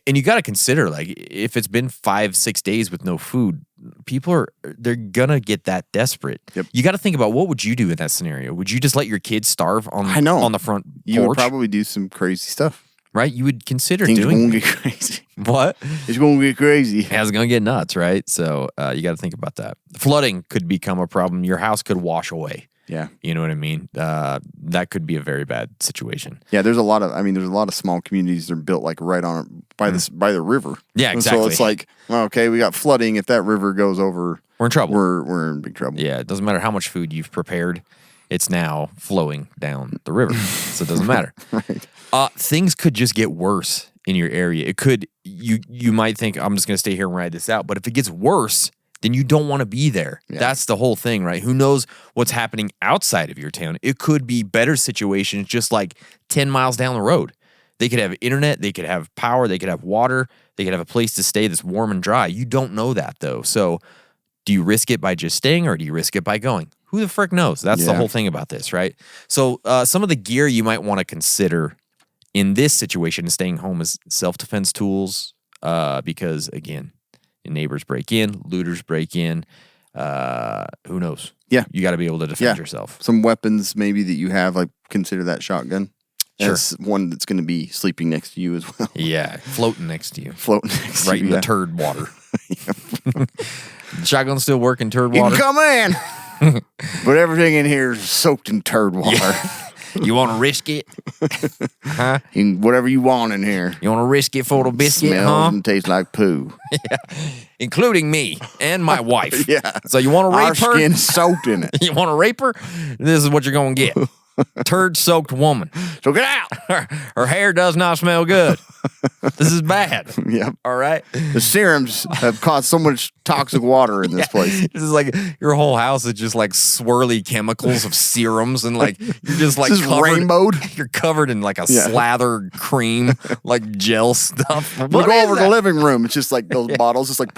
And you got to consider, like, if it's been 5-6 days with no food, they're gonna get that desperate. Yep. You got to think about, what would you do in that scenario? Would you just let your kids starve on the front porch? You would probably do some crazy stuff. Right? You would consider Things doing gonna get crazy. What? It's gonna get crazy. Yeah, it's gonna get nuts, right? So you got to think about that. Flooding could become a problem. Your house could wash away. Yeah. You know what I mean? That could be a very bad situation. Yeah, there's a lot of small communities that are built like right on by the river. Yeah, And exactly. so it's like, well, okay, we got flooding. If that river goes over, We're in trouble. We're in big trouble. Yeah, it doesn't matter how much food you've prepared. It's now flowing down the river. So it doesn't matter. Right. Things could just get worse in your area. It could, you might think, I'm just going to stay here and ride this out. But if it gets worse, then you don't want to be there. Yeah. That's the whole thing, right? Who knows what's happening outside of your town? It could be better situations just like 10 miles down the road. They could have internet, they could have power, they could have water, they could have a place to stay that's warm and dry. You don't know that, though. So do you risk it by just staying, or do you risk it by going? Who the frick knows? That's the whole thing about this, right? So some of the gear you might want to consider in this situation and staying home is self-defense tools, because, again, your neighbors break in, looters break in. Who knows? Yeah. You got to be able to defend yourself. Some weapons maybe that you have, like consider that shotgun. Sure. As one that's going to be sleeping next to you as well. Yeah, floating next to you. Floating next Right to you. in the turd water. The shotgun's still working turd You water. can come in. But everything in here is soaked in turd water. You want to risk it? Huh? You can, whatever you want in here. You want to risk it for the biscuit, Smells huh? and tastes like poo. Including me and my wife. Yeah. So you want to Our rape her? skin's soaked in it. You want to rape her? This is what you're going to get. Turd-soaked woman. So get out. Her hair does not smell good. This is bad. Yep. All right? The serums have caused so much toxic water in this place. This is like your whole house is just like swirly chemicals of serums, and like you're just like This is covered, rainbowed. You're covered in like a slather cream, like gel stuff. We What go is over to that? the living room. It's just like those bottles. It's like,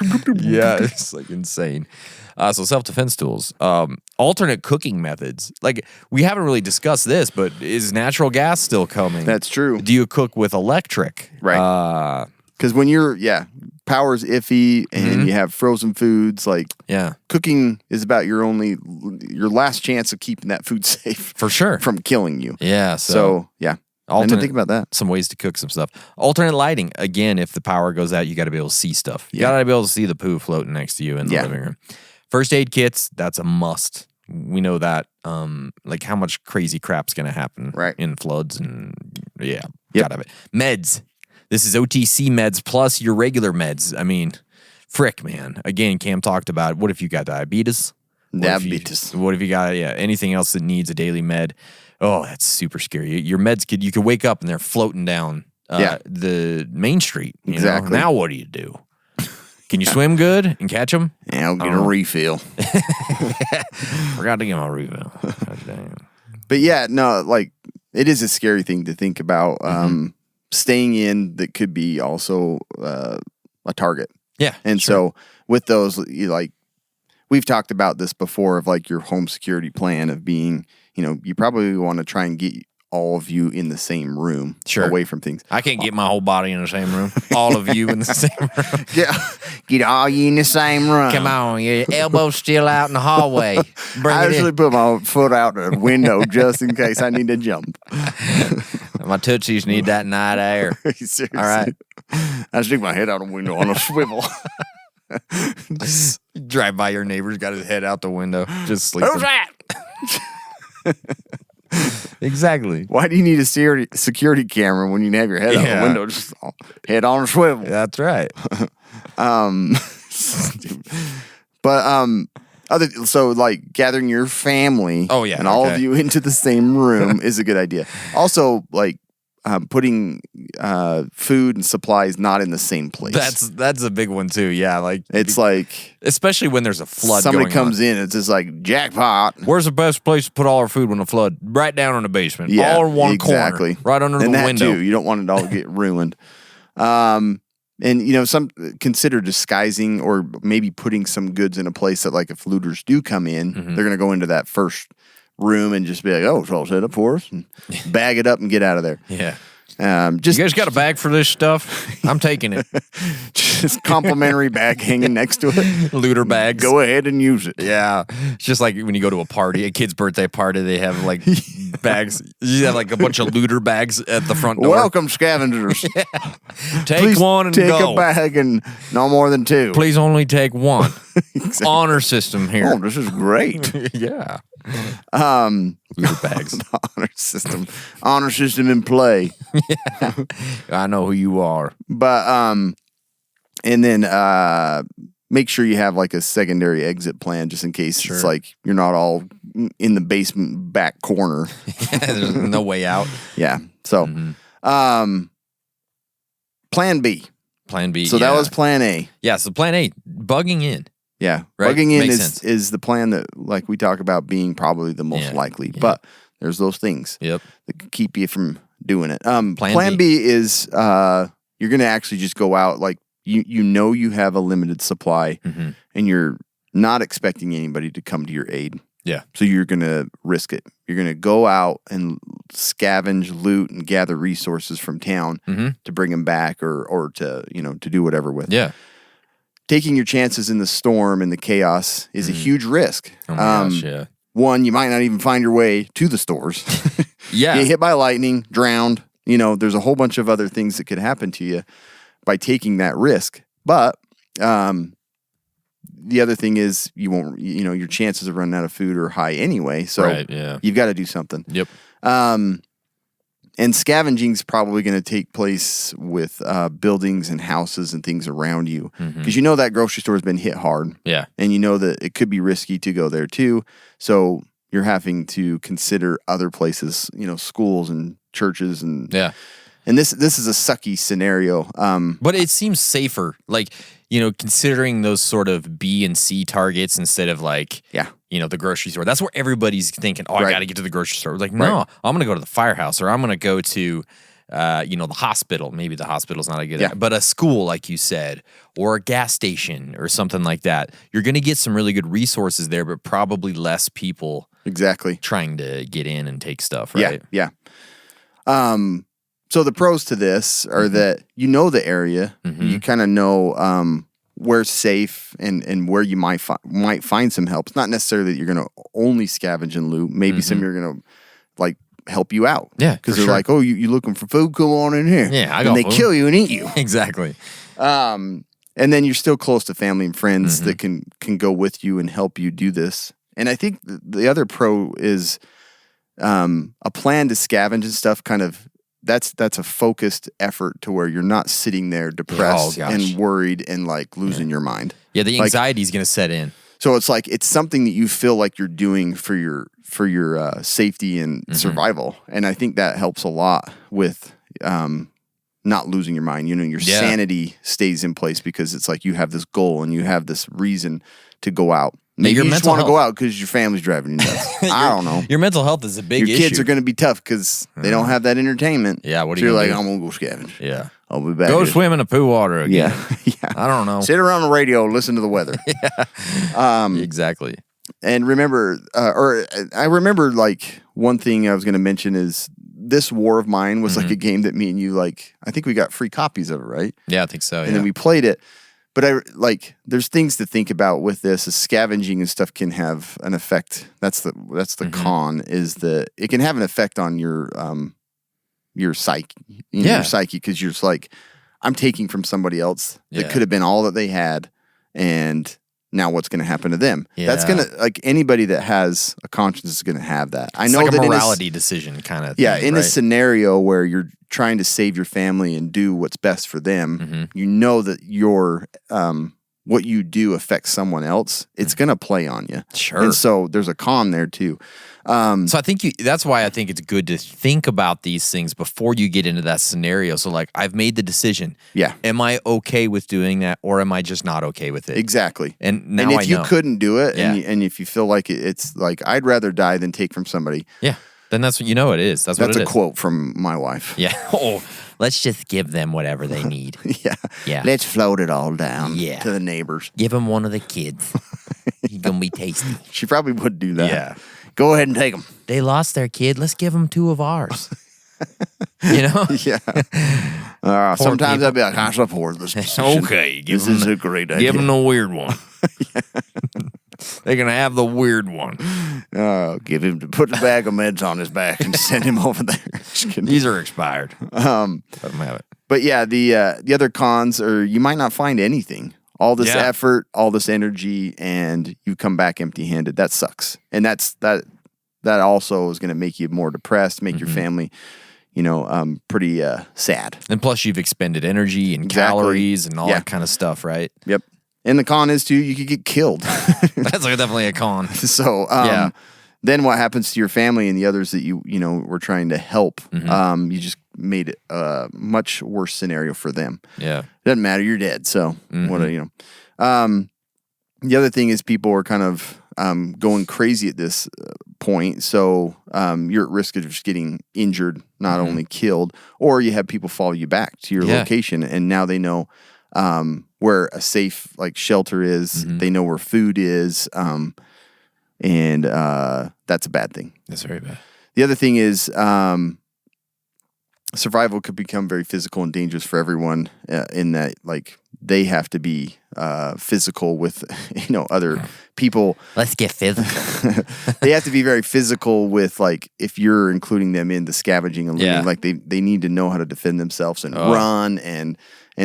Yeah, it's like insane. So self-defense tools, alternate cooking methods. Like, we haven't really discussed this, but is natural gas still coming? That's true. Do you cook with electric? Right. Because when power's iffy and you have frozen foods, like Yeah, cooking is about your last chance of keeping that food safe for sure. from killing you. Yeah. So yeah. I didn't think about that. Some ways to cook some stuff. Alternate lighting. Again, if the power goes out, you got to be able to see stuff. You got to be able to see the poo floating next to you in the living room. First aid kits, that's a must. We know that. Like how much crazy crap's going to happen in floods and gotta have it. Meds. This is OTC meds plus your regular meds. I mean, frick, man. Again, Cam talked about, what if you got diabetes? What if you got anything else that needs a daily med? Oh, that's super scary. Your meds you could wake up and they're floating down the main street. You know? Now what do you do? Can you swim good and catch them? Yeah, I'll get a refill. Forgot to get my refill. God damn. But yeah, no, like it is a scary thing to think about. Staying in that could be also a target. Yeah. And so with those, we've talked about this before of like your home security plan of being, you probably want to try and get all of you in the same room, away from things. I can't get my whole body in the same room. All of you in the same room. Yeah, get all you in the same room. Come on, your elbow's still out in the hallway. I usually put my foot out the window just in case I need to jump. My tootsies need that night air. Seriously. All right. I stick my head out the window on a swivel. Drive by your neighbor's got his head out the window, just sleeping. Who's that? Exactly. Why do you need a security camera when you can have your head out the window, just head on a swivel? That's right. But like gathering your family, and all of you into the same room is a good idea. Also, like putting food and supplies not in the same place. That's a big one too. Yeah, like it's like, especially when there's a flood. Somebody going comes on. in, it's just like jackpot. Where's the best place to put all our food when a flood? Right down in the basement. Yeah, all in one exactly. corner. Right under and the that window. Too, you don't want it all to get ruined. And some consider disguising or maybe putting some goods in a place that, like, if looters do come in, they're going to go into that first room and just be like, "Oh, it's all set up for us," and bag it up and get out of there. Yeah. Just You guys got a bag for this stuff? I'm taking it. just complimentary bag hanging next to it. Looter bags. Go ahead and use it. Yeah. It's just like when you go to a party, a kid's birthday party, they have like bags. You have like a bunch of looter bags at the front door. Welcome, scavengers. Take Please one and take go. a bag and no more than two. Please only take one. Exactly. Honor system here. Oh, this is great. Yeah. Looter bags. Honor system in play. I know who you are. But and then make sure you have like a secondary exit plan just in case it's like you're not all in the basement back corner. There's no way out. Yeah. So plan B. Plan B. So that was plan A. Yeah, so plan A, bugging in. Yeah. Right? Bugging in Makes is, sense. is the plan that like we talk about being probably the most likely. But there's those things Yep. that can keep you from doing it. Plan Plan B. B is you're gonna actually just go out like you know you have a limited supply and you're not expecting anybody to come to your aid. Yeah. So you're gonna risk it. You're gonna go out and scavenge, loot, and gather resources from town to bring them back or to to do whatever with. Yeah. Taking your chances in the storm and the chaos is a huge risk. Oh my gosh, yeah. One, you might not even find your way to the stores. Yeah. Get hit by lightning, drowned. There's a whole bunch of other things that could happen to you by taking that risk. But the other thing is you won't, your chances of running out of food are high anyway. So you've got to do something. Yep. And scavenging is probably going to take place with buildings and houses and things around you because that grocery store has been hit hard. Yeah. And you know that it could be risky to go there too. So you're having to consider other places, schools and churches and And this is a sucky scenario. But it seems safer, like, considering those sort of B and C targets instead of like, the grocery store. That's where everybody's thinking, I got to get to the grocery store. Like, no, I'm going to go to the firehouse or I'm going to go to, the hospital. Maybe the hospital's not a good idea, but a school, like you said, or a gas station or something like that. You're going to get some really good resources there, but probably less people trying to get in and take stuff, right? Yeah. So the pros to this are that the area, you kind of know where's safe and where you might find some help. It's not necessarily that you're going to only scavenge and loot. Maybe some are going to like help you out. Yeah, because they're like, oh, you looking for food? Come on in here. Yeah, and they kill you and eat you. Exactly. And then you're still close to family and friends that can go with you and help you do this. And I think the other pro is a plan to scavenge and stuff. Kind of that's a focused effort to where you're not sitting there depressed and worried and like losing your mind. Yeah, the anxiety is going to set in. So it's like it's something that you feel like you're doing for your safety and survival, and I think that helps a lot with not losing your mind. Your sanity stays in place because it's like you have this goal and you have this reason to go out. Maybe you just want to go out because your family's driving you nuts. I don't know. Your mental health is a big issue. Your kids are going to be tough because they don't have that entertainment. Yeah, what so are you you're like, do? I'm going to go scavenge. Yeah. I'll be back. Go swim in the poo water again. Yeah. I don't know. Sit around the radio, listen to the weather. Exactly. And remember, I remember like one thing I was going to mention is this War of Mine was like a game that me and you I think we got free copies of it, right? Yeah, I think so. And then we played it. But there's things to think about with this. Is scavenging and stuff can have an effect. That's the con is that it can have an effect on your psyche, your psyche, because you're just like, I'm taking from somebody else that could have been all that they had, and now what's going to happen to them? Yeah. That's going to anybody that has a conscience is going to have that. I know like that a morality decision kind of thing. Yeah, in right? a scenario where you're trying to save your family and do what's best for them, you know that your what you do affects someone else. It's going to play on you. Sure. And so there's a con there too. So I think that's why I think it's good to think about these things before you get into that scenario. So like, I've made the decision. Yeah. Am I okay with doing that, or am I just not okay with it? Exactly. And now if I you know. couldn't do it, and if you feel like it's like, I'd rather die than take from somebody. Yeah. Then that's what it is. That's what it is. That's a quote from my wife. Yeah. Oh, let's just give them whatever they need. Yeah. Yeah. Let's float it all down Yeah. to the neighbors. Give them one of the kids. He's going to be tasty. She probably would do that. Yeah. Go ahead and take them. They lost their kid. Let's give them two of ours. You know? Yeah. Sometimes people. I'd be like, I support this position. Okay, This is a great idea. Give them the weird one. They're gonna have the weird one. Give him to put the bag of meds on his back and send him over there. Just kidding. These are expired. Let them have it. But yeah, the other cons are you might not find anything. All this effort, all this energy, and you come back empty-handed. That sucks. And that also is going to make you more depressed, make your family, pretty sad. And plus, you've expended energy and calories and all that kind of stuff, right? Yep. And the con is too, you could get killed. That's definitely a con. So, then what happens to your family and the others that you were trying to help? You just made it a much worse scenario for them. Yeah. Doesn't matter, you're dead. So the other thing is people are kind of going crazy at this point. So you're at risk of just getting injured, not only killed, or you have people follow you back to your location, and now they know where a safe shelter is. They know where food is, and that's a bad thing. That's very bad. The other thing is survival could become very physical and dangerous for everyone in that they have to be physical with other people. Let's get physical. They have to be very physical with if you're including them in the scavenging and looting, they need to know how to defend themselves and run, and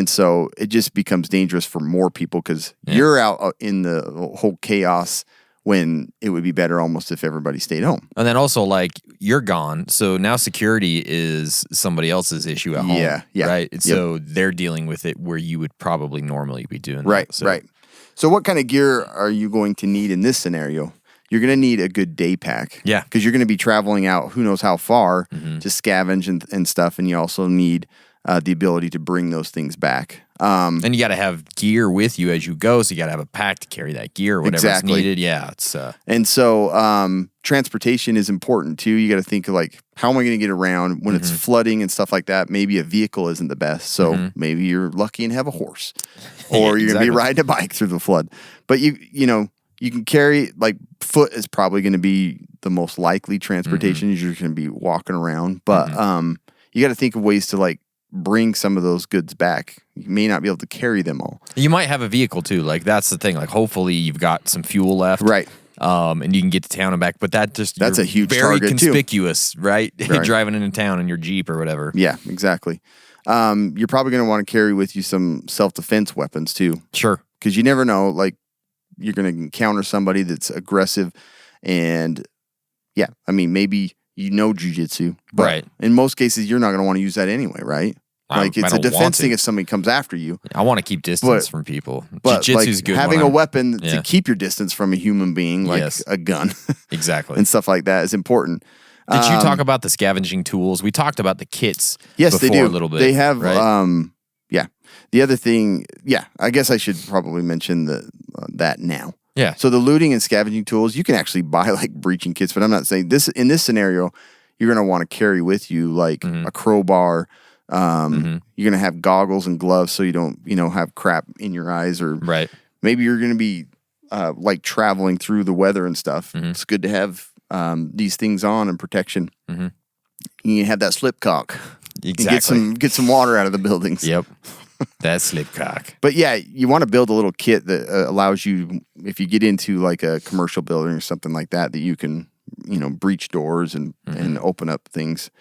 so it just becomes dangerous for more people because you're out in the whole chaos when it would be better almost if everybody stayed home. And then also you're gone, so now security is somebody else's issue at home. Yeah. Right? And so they're dealing with it where you would probably normally be doing that. So. Right. So what kind of gear are you going to need in this scenario? You're going to need a good day pack. Yeah. Because you're going to be traveling out who knows how far to scavenge and stuff, and you also need the ability to bring those things back. And you got to have gear with you as you go, so you got to have a pack to carry that gear, whatever's needed. Yeah, it's and so transportation is important too. You got to think how am I going to get around when it's flooding and stuff like that? Maybe a vehicle isn't the best, so maybe you're lucky and have a horse, or you're going to be riding a bike through the flood. But you can carry foot is probably going to be the most likely transportation. You're going to be walking around, but you got to think of ways to bring some of those goods back. You may not be able to carry them all. You might have a vehicle too. That's the thing. Hopefully you've got some fuel left. Right. And you can get to town and back. But that's a huge very target conspicuous, too. Right? Driving into town in your Jeep or whatever. Yeah, exactly. You're probably going to want to carry with you some self-defense weapons too. Sure. Because you never know, you're going to encounter somebody that's aggressive and maybe jiu-jitsu, but in most cases, you're not going to want to use that anyway, right? It's a defense thing if somebody comes after you. I want to keep distance from people. But Jiu-jitsu's good. Having a weapon to keep your distance from a human being, a gun. Exactly. And stuff like that is important. Did you talk about the scavenging tools? We talked about the kits yes, before they do. a little bit. They have, right? The other thing, I guess I should probably mention that now. Yeah. So the looting and scavenging tools, you can actually buy breaching kits, but I'm not saying this in this scenario, you're going to want to carry with you a crowbar. You're going to have goggles and gloves so you don't, have crap in your eyes, or maybe you're going to be traveling through the weather and stuff. It's good to have these things on and protection. You have that slip cock. Exactly. Get some water out of the buildings. Yep. That slip cock. But you want to build a little kit that allows you, if you get into a commercial building or something like that, that you can, breach doors and open up things,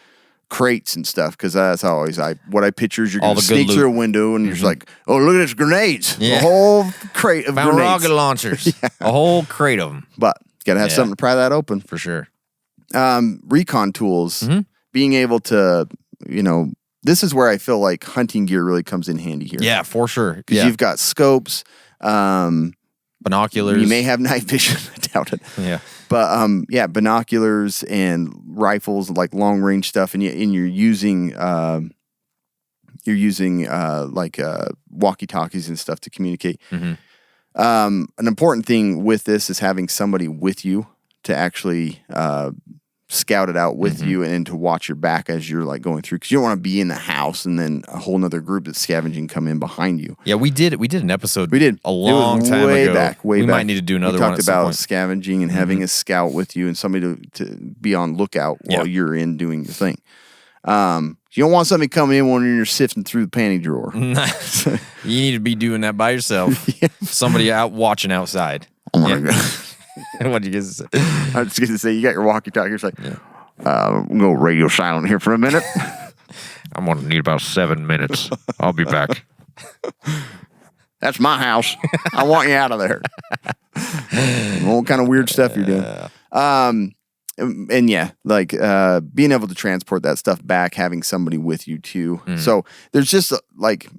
crates and stuff. Because that's how what I picture is you're going to sneak through a window and you're just oh, look at this grenades. Yeah. A whole crate of Found grenades. rocket launchers. A whole crate of them. But got to have something to pry that open. For sure. Recon tools, being able to, this is where I feel hunting gear really comes in handy here. Yeah, for sure. Because you've got scopes, binoculars. You may have night vision. I doubt it. Yeah. But binoculars and rifles, long range stuff, and you're using walkie talkies and stuff to communicate. An important thing with this is having somebody with you to actually scout it out with you and to watch your back as you're going through, because you don't want to be in the house and then a whole nother group that's scavenging come in behind you. Yeah, we did an episode. We did a long time way ago. Back, way we back. might need to do another we one. Talked about scavenging and having a scout with you and somebody to be on lookout while you're in doing your thing. You don't want somebody coming in when you're sifting through the panty drawer. You need to be doing that by yourself. Somebody out watching outside. Oh my God. What'd you guys say? I was just going to say, you got your walkie-talkie. It's like, we'll go radio silent here for a minute. I'm going to need about 7 minutes. I'll be back. That's my house. I want you out of there. What kind of weird stuff you're doing. And yeah, like being able to transport that stuff back, having somebody with you too. So there's just like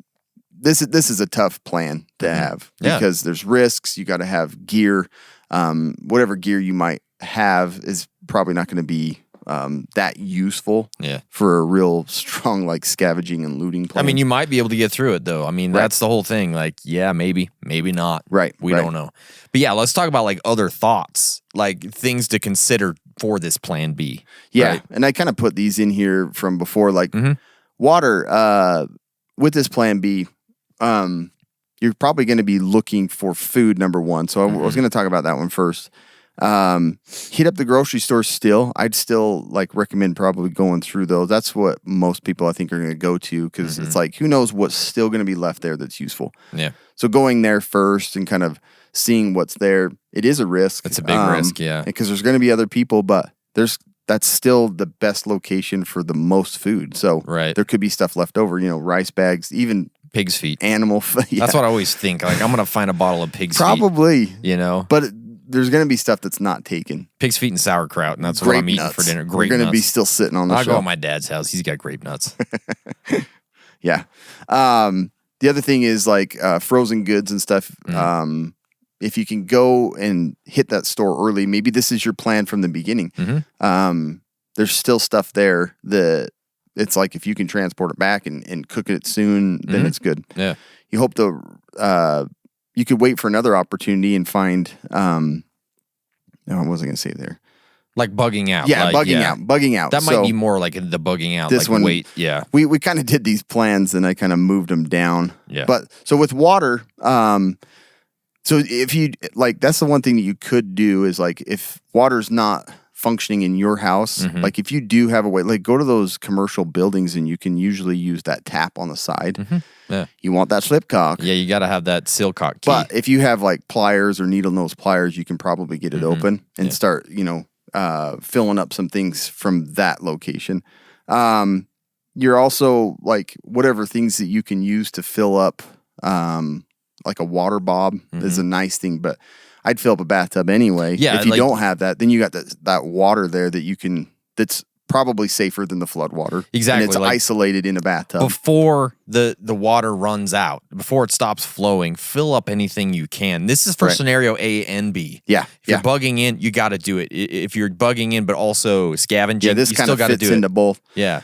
this is a tough plan to have because there's risks. You got to have gear. Whatever gear you might have is probably not going to be that useful for a real strong like scavenging and looting plan. I mean, you might be able to get through it though. I mean, that's the whole thing. Like, yeah, maybe not. Right. We don't know. But yeah, let's talk about like other thoughts, like things to consider for this plan B. Yeah. Right? And I kind of put these in here from before, like water, with this plan B, you're probably going to be looking for food, number one. So I was going to talk about that one first. Hit up the grocery store still. I'd still like recommend probably going through those. That's what most people I think are going to go to because it's like, who knows what's still going to be left there that's useful. Yeah. So going there first and kind of seeing what's there, it is a risk. It's a big risk, yeah. Because there's going to be other people, but that's still the best location for the most food. So there could be stuff left over, rice bags, even pig's feet, animal food. That's what I always think. Like I'm going to find a bottle of pig's feet. Probably. But there's going to be stuff that's not taken. Pig's feet and sauerkraut, and that's what I'm eating for dinner. Grape They're going nuts. to be still sitting on the I'll shelf. go to my dad's house. He's got grape nuts. Yeah. The other thing is like frozen goods and stuff. If you can go and hit that store early, maybe this is your plan from the beginning. There's still stuff there that it's like if you can transport it back and cook it soon, then it's good. Yeah. You hope you could wait for another opportunity and find, no, what was I going to say there? Like bugging out. Yeah, bugging out. That might be more like the bugging out. This like one, wait, yeah. We kind of did these plans and I kind of moved them down. Yeah. But so with water, so if you like, that's the one thing that you could do is like if water's not functioning in your house, like if you do have a way, like go to those commercial buildings and you can usually use that tap on the side. Yeah. You want that slipcock. Yeah, you got to have that silcock key. But if you have like pliers or needle nose pliers, you can probably get it open and start, filling up some things from that location. You're also like whatever things that you can use to fill up, like a water bob is a nice thing, but I'd fill up a bathtub anyway. Yeah, if you don't have that, then you got that water there that you can, that's probably safer than the flood water. Exactly. And it's isolated in a bathtub. Before the water runs out, before it stops flowing, fill up anything you can. This is for scenario A and B. Yeah. If you're bugging in, you got to do it. If you're bugging in, but also scavenging, this you kind still of got to fits do into it. both. Yeah.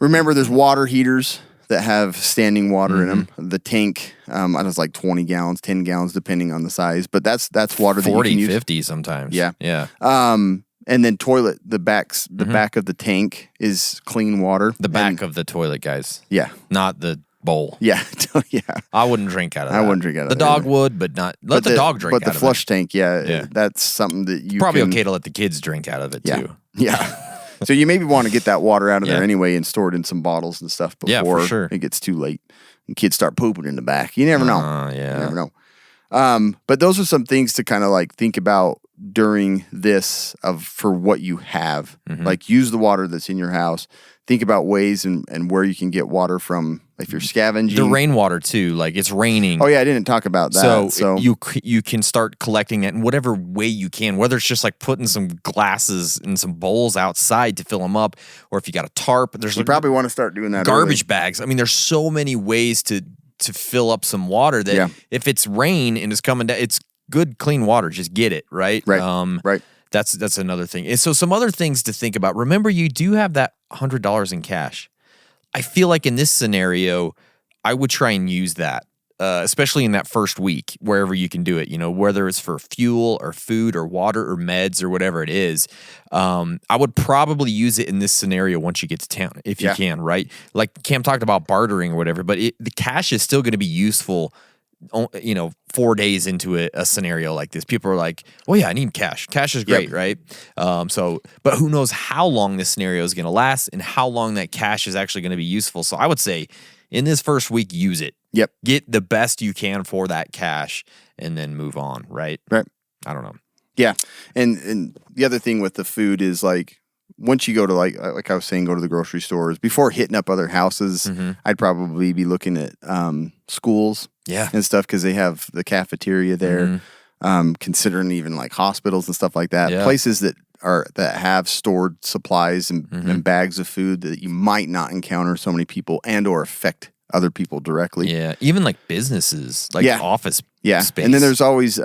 Remember, there's water heaters that have standing water in them. The tank, I was like 20 gallons, 10 gallons, depending on the size. But that's water 40, that you can use. 50 sometimes. Yeah. Yeah. And then toilet, the back of the tank is clean water. The back of the toilet, guys. Yeah. Not the bowl. Yeah. Yeah. I wouldn't drink out of that. I wouldn't drink out of the that. The dog either. would, but not. Let the dog drink out of it. But the flush tank, that's something that you probably can, okay to let the kids drink out of it too. Yeah. So you maybe want to get that water out of there anyway and store it in some bottles and stuff before for sure. it gets too late and kids start pooping in the back. You never know. Yeah. You never know. But those are some things to kind of like think about during this for what you have. Like use the water that's in your house. Think about ways and where you can get water from if you're scavenging. The rainwater too, like it's raining. Oh yeah, I didn't talk about that. So you can start collecting that in whatever way you can, whether it's just like putting some glasses and some bowls outside to fill them up, or if you got a tarp. You probably want to start doing that. Garbage early. bags. I mean, there's so many ways to fill up some water that if it's rain and it's coming down, it's good clean water. Just get it right. Right. Right. That's another thing. And so some other things to think about. Remember, you do have that $100 in cash. I feel like in this scenario, I would try and use that, especially in that first week, wherever you can do it, whether it's for fuel or food or water or meds or whatever it is. I would probably use it in this scenario once you get to town, if you can, right? Like Cam talked about bartering or whatever, but the cash is still going to be useful 4 days into a scenario like this, people are like, well, yeah, I need cash. Cash is great, right? But who knows how long this scenario is going to last and how long that cash is actually going to be useful. So I would say in this first week, use it. Yep. Get the best you can for that cash and then move on, right? Right. I don't know. Yeah. And the other thing with the food is like, once you go to like I was saying, go to the grocery stores, before hitting up other houses, I'd probably be looking at schools and stuff because they have the cafeteria there, considering even like hospitals and stuff like that. Yeah. Places that have stored supplies and bags of food that you might not encounter so many people and or affect other people directly. Yeah. Even like businesses, like office space. And then there's always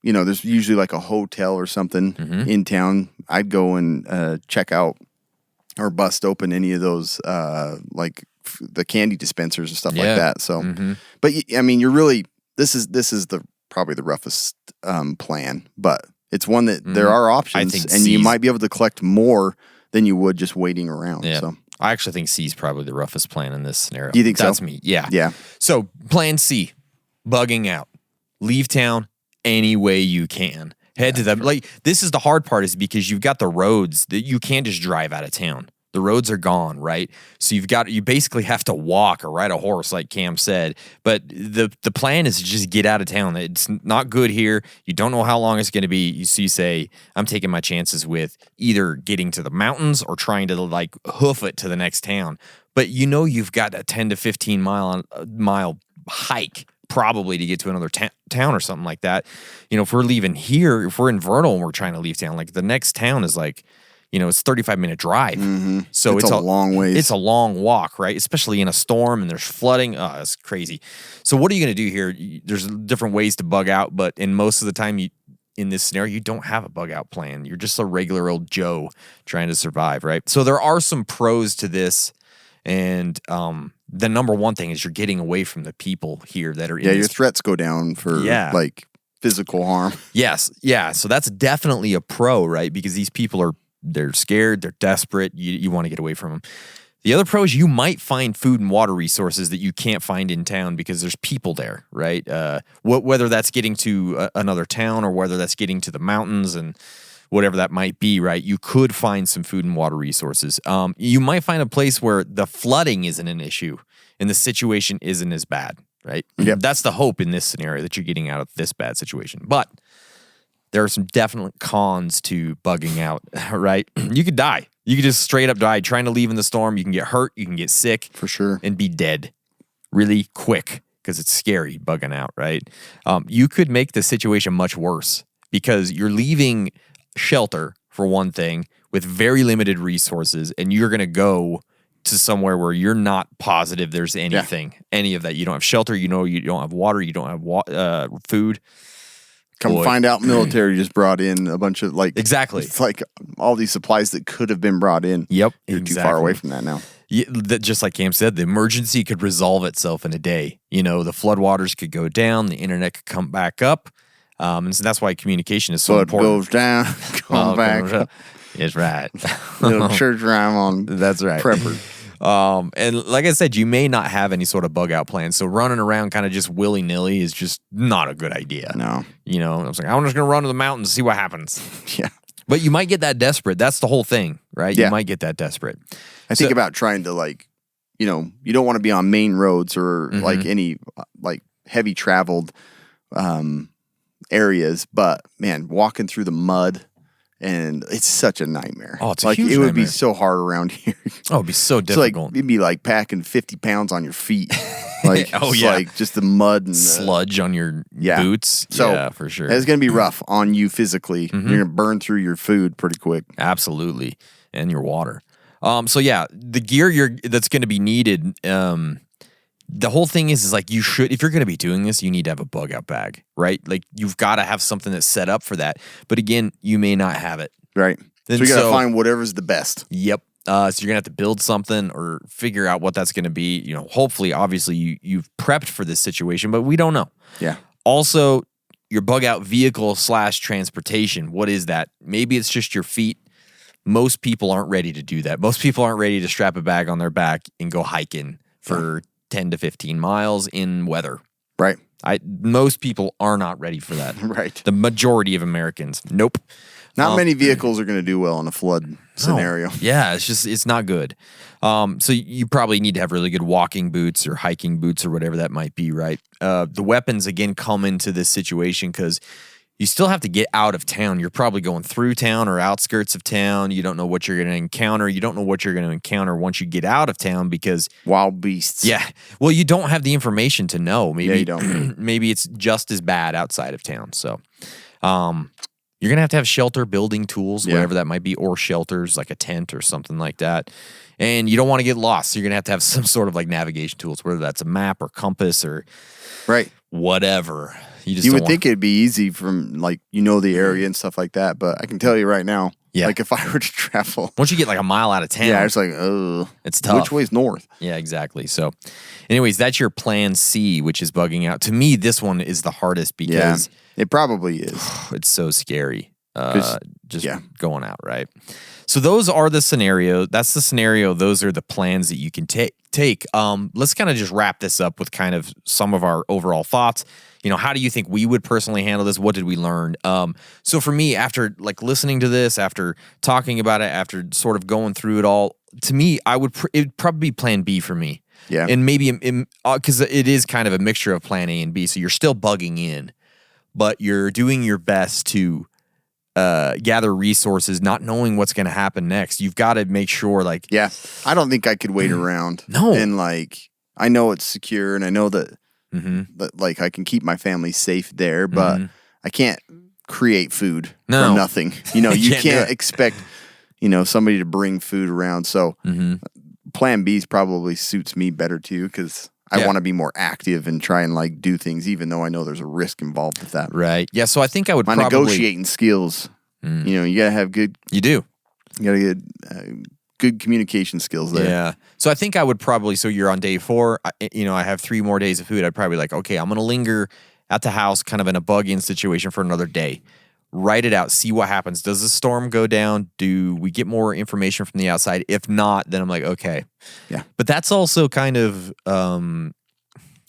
there's usually like a hotel or something in town. I'd go and check out or bust open any of those like the candy dispensers and stuff like that. So, but I mean, you're really this is probably the roughest plan, but it's one that there are options, and you might be able to collect more than you would just waiting around. Yeah. So I actually think C is probably the roughest plan in this scenario. Do you think That's so? me. Yeah. Yeah. So plan C, bugging out. Leave town any way you can. Head to them. Like, this is the hard part, is because you've got the roads that you can't just drive out of town. The roads are gone, right? So you basically have to walk or ride a horse, like Cam said. But the plan is to just get out of town. It's not good here. You don't know how long it's going to be. So you say, I'm taking my chances with either getting to the mountains or trying to like hoof it to the next town. But you've got a 10 to 15 mile hike probably to get to another town or something like that. If we're leaving here, if we're in Vernal and we're trying to leave town, like the next town is like, it's 35-minute drive. So it's a long ways. It's a long walk, right? Especially in a storm and there's flooding. Oh, it's crazy. So what are you going to do here? There's different ways to bug out, but in most of the time in this scenario, you don't have a bug out plan. You're just a regular old Joe trying to survive, right? So there are some pros to this. And the number one thing is you're getting away from the people here that are in your threats go down for like physical harm. Yes. Yeah. So that's definitely a pro, right? Because these people they're scared, they're desperate. You want to get away from them. The other pro is you might find food and water resources that you can't find in town because there's people there, right? Whether that's getting to another town or whether that's getting to the mountains and whatever that might be, right? You could find some food and water resources. You might find a place where the flooding isn't an issue and the situation isn't as bad, right? Yep. That's the hope in this scenario, that you're getting out of this bad situation. But there are some definite cons to bugging out, right? You could die. You could just straight up die trying to leave in the storm. You can get hurt. You can get sick. For sure. And be dead really quick because it's scary bugging out, right? You could make the situation much worse because you're leaving shelter, for one thing, with very limited resources, and you're going to go to somewhere where you're not positive there's anything, any of that. You don't have shelter, you don't have water, you don't have food. Find out military just brought in a bunch of like... Exactly. It's like all these supplies that could have been brought in. Yep. You're too far away from that now. Just like Cam said, the emergency could resolve itself in a day. The floodwaters could go down, the internet could come back up. And so that's why communication is so important. Goes down, come back. It's right. Little church rhyme on that's right. Prepper. And like I said, you may not have any sort of bug out plan. So running around kind of just willy nilly is just not a good idea. No. I was like, I'm just going to run to the mountains and see what happens. Yeah. But you might get that desperate. That's the whole thing, right? Yeah. You might get that desperate. I think about trying to like, you don't want to be on main roads or like any like heavy traveled, areas, but man, walking through the mud and it's such a nightmare. Oh, it's a like huge it would nightmare. be so hard around here. Oh, it'd be so difficult. It'd be like packing 50 pounds on your feet. Like like just the mud and sludge on your boots. So yeah, for sure. It's gonna be rough on you physically. You're gonna burn through your food pretty quick. Absolutely. And your water. So yeah, the gear that's gonna be needed, the whole thing is like you should, if you're going to be doing this, you need to have a bug out bag, right? Like you've got to have something that's set up for that. But again, you may not have it. Right. So you got to find whatever's the best. Yep. So you're going to have to build something or figure out what that's going to be. Hopefully, obviously, you've prepped for this situation, but we don't know. Yeah. Also, your bug out vehicle / transportation. What is that? Maybe it's just your feet. Most people aren't ready to do that. Most people aren't ready to strap a bag on their back and go hiking for 10 to 15 miles in weather. Right. Most people are not ready for that. Right. The majority of Americans, nope. Not many vehicles are going to do well in a flood scenario. Yeah, it's not good. So you probably need to have really good walking boots or hiking boots or whatever that might be, right? The weapons, again, come into this situation because you still have to get out of town. You're probably going through town or outskirts of town. You don't know what you're going to encounter. You don't know what you're going to encounter once you get out of town because... Wild beasts. Yeah. Well, you don't have the information to know. Maybe you don't. Maybe it's just as bad outside of town. So... you're going to have shelter building tools, whatever that might be, or shelters like a tent or something like that. And you don't want to get lost. So you're going to have some sort of like navigation tools, whether that's a map or compass or whatever. You would think it'd be easy from like, the area and stuff like that. But I can tell you right now, like if I were to travel. Once you get like a mile out of town. Yeah, it's like, oh. It's tough. Which way's north? Yeah, exactly. So anyways, that's your plan C, which is bugging out. To me, this one is the hardest because... Yeah. It probably is. It's so scary. Going out, right? So those are the scenario. That's the scenario. Those are the plans that you can take. Let's kind of just wrap this up with kind of some of our overall thoughts. How do you think we would personally handle this? What did we learn? So for me, after like listening to this, after talking about it, after sort of going through it all, to me, it'd probably be plan B for me. Yeah. And maybe because it is kind of a mixture of plan A and B. So you're still bugging in, but you're doing your best to gather resources, not knowing what's going to happen next. You've got to make sure, like... Yeah, I don't think I could wait around. No. And, like, I know it's secure, and I know that, like, I can keep my family safe there, but I can't create food from nothing. You can't expect, somebody to bring food around. So plan B probably suits me better, too, because... I want to be more active and try and like do things, even though I know there's a risk involved with that. Right. Yeah. So I think I would my negotiating skills. You gotta have good. You do. You gotta get good communication skills there. Yeah. So I think I would probably. So you're on day 4. I have 3 more days of food. I'd probably like, okay, I'm gonna linger at the house, kind of in a bug-in situation for another day. Write it out. See what happens. Does the storm go down? Do we get more information from the outside? If not, then I'm like, okay. Yeah. But that's also kind of... I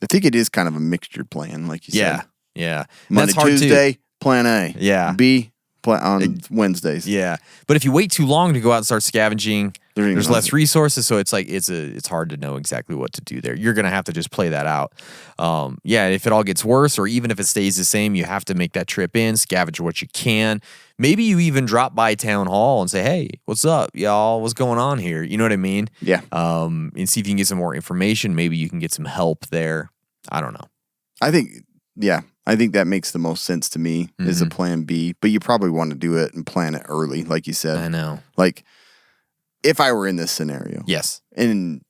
think it is kind of a mixture plan, like you said. Yeah. Monday, that's hard Tuesday, too. plan A. Yeah. B, plan on Wednesdays. Yeah. But if you wait too long to go out and start scavenging, there's less resources, so it's like it's hard to know exactly what to do there. You're gonna have to just play that out. If it all gets worse, or even if it stays the same, you have to make that trip in, scavenge what you can. Maybe you even drop by town hall and say, "Hey, what's up, y'all? What's going on here?" You know what I mean? Yeah. And see if you can get some more information. Maybe you can get some help there. I don't know. I think that makes the most sense to me is a plan B, but you probably want to do it and plan it early, like you said. I know. Like, if I were in this scenario. Yes. And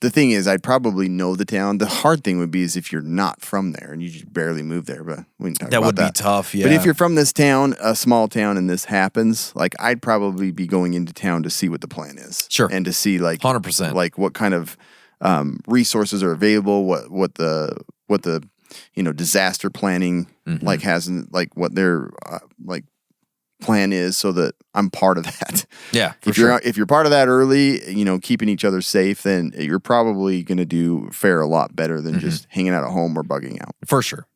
the thing is, I'd probably know the town. The hard thing would be is if you're not from there and you just barely moved there, but we can talk that about would that. Be tough, yeah. But if you're from this town, a small town, and this happens, like, I'd probably be going into town to see what the plan is. Sure. And to see, like, 100%. Like, what kind of resources are available, what the disaster planning like has, like what their like plan is, so that I'm part of that. Yeah, if you're part of that early, keeping each other safe, then you're probably going to fare a lot better than just hanging out at home or bugging out. For sure.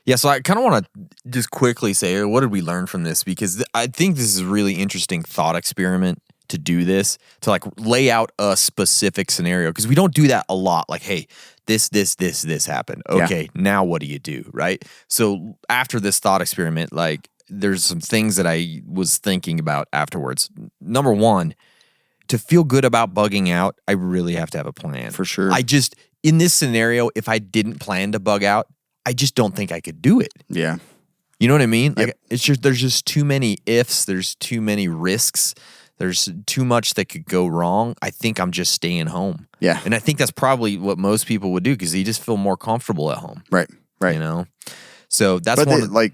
Yeah, so I kind of want to just quickly say, what did we learn from this? Because I think this is a really interesting thought experiment to do this, to like lay out a specific scenario, because we don't do that a lot. Like, hey, this happened. Okay, now what do you do, right? So after this thought experiment, like, there's some things that I was thinking about afterwards. Number 1, to feel good about bugging out, I really have to have a plan. For sure. In this scenario, if I didn't plan to bug out, I just don't think I could do it. Yeah. You know what I mean? Yep. Like, there's just too many ifs. There's too many risks. There's too much that could go wrong. I think I'm just staying home. Yeah. And I think that's probably what most people would do, because they just feel more comfortable at home. Right. So that's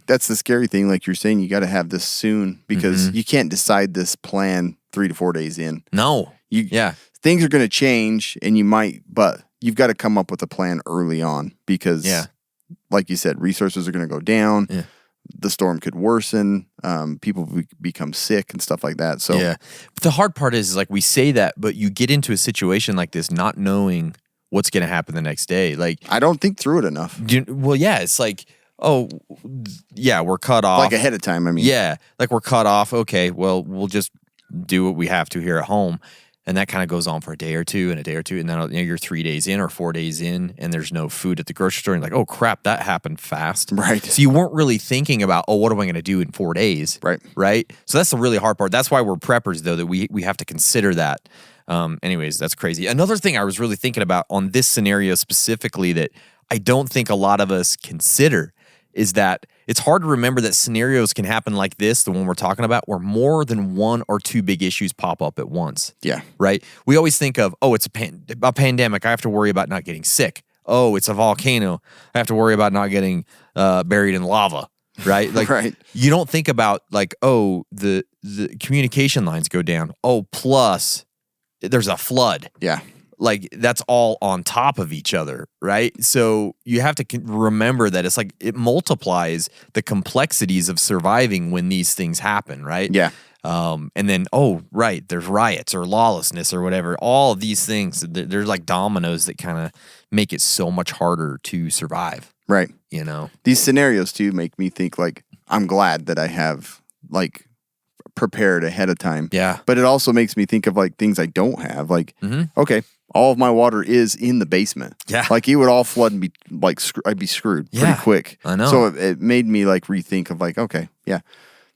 that's the scary thing. Like you're saying, you got to have this soon, because you can't decide this plan 3 to 4 days in. No. Things are going to change, and but you've got to come up with a plan early on, because like you said, resources are going to go down. Yeah. The storm could worsen. People become sick and stuff like that. So but the hard part is like we say that, but you get into a situation like this not knowing what's going to happen the next day. Like, I don't think through it enough. well, yeah, it's like, oh, yeah, we're cut off. Like ahead of time, I mean. Yeah, like we're cut off. Okay, well, we'll just do what we have to here at home. And that kind of goes on for a day or two, and then you're 3 days in or 4 days in, and there's no food at the grocery store. And you're like, oh crap, that happened fast. Right. So you weren't really thinking about, oh, what am I going to do in 4 days? Right. Right. So that's the really hard part. That's why we're preppers, though, that we have to consider that. Anyways, that's crazy. Another thing I was really thinking about on this scenario specifically that I don't think a lot of us consider is that it's hard to remember that scenarios can happen like this, the one we're talking about, where more than one or two big issues pop up at once. Yeah. Right? We always think of, oh, it's a pandemic. I have to worry about not getting sick. Oh, it's a volcano. I have to worry about not getting buried in lava. Right? Like, Right. You don't think about, like, oh, the communication lines go down. Oh, plus there's a flood. Yeah. Like, that's all on top of each other, right? So you have to remember that it's like it multiplies the complexities of surviving when these things happen, right? Yeah. And then, oh, right, there's riots or lawlessness or whatever. All of these things, they're like dominoes that kind of make it so much harder to survive. Right. You know? These scenarios, too, make me think, like, I'm glad that I have, like, prepared ahead of time. Yeah. But it also makes me think of, like, things I don't have. Like, okay, all of my water is in the basement. Yeah. Like, it would all flood and be, like, I'd be screwed pretty quick. I know. So it made me, like, rethink of, like, okay, yeah,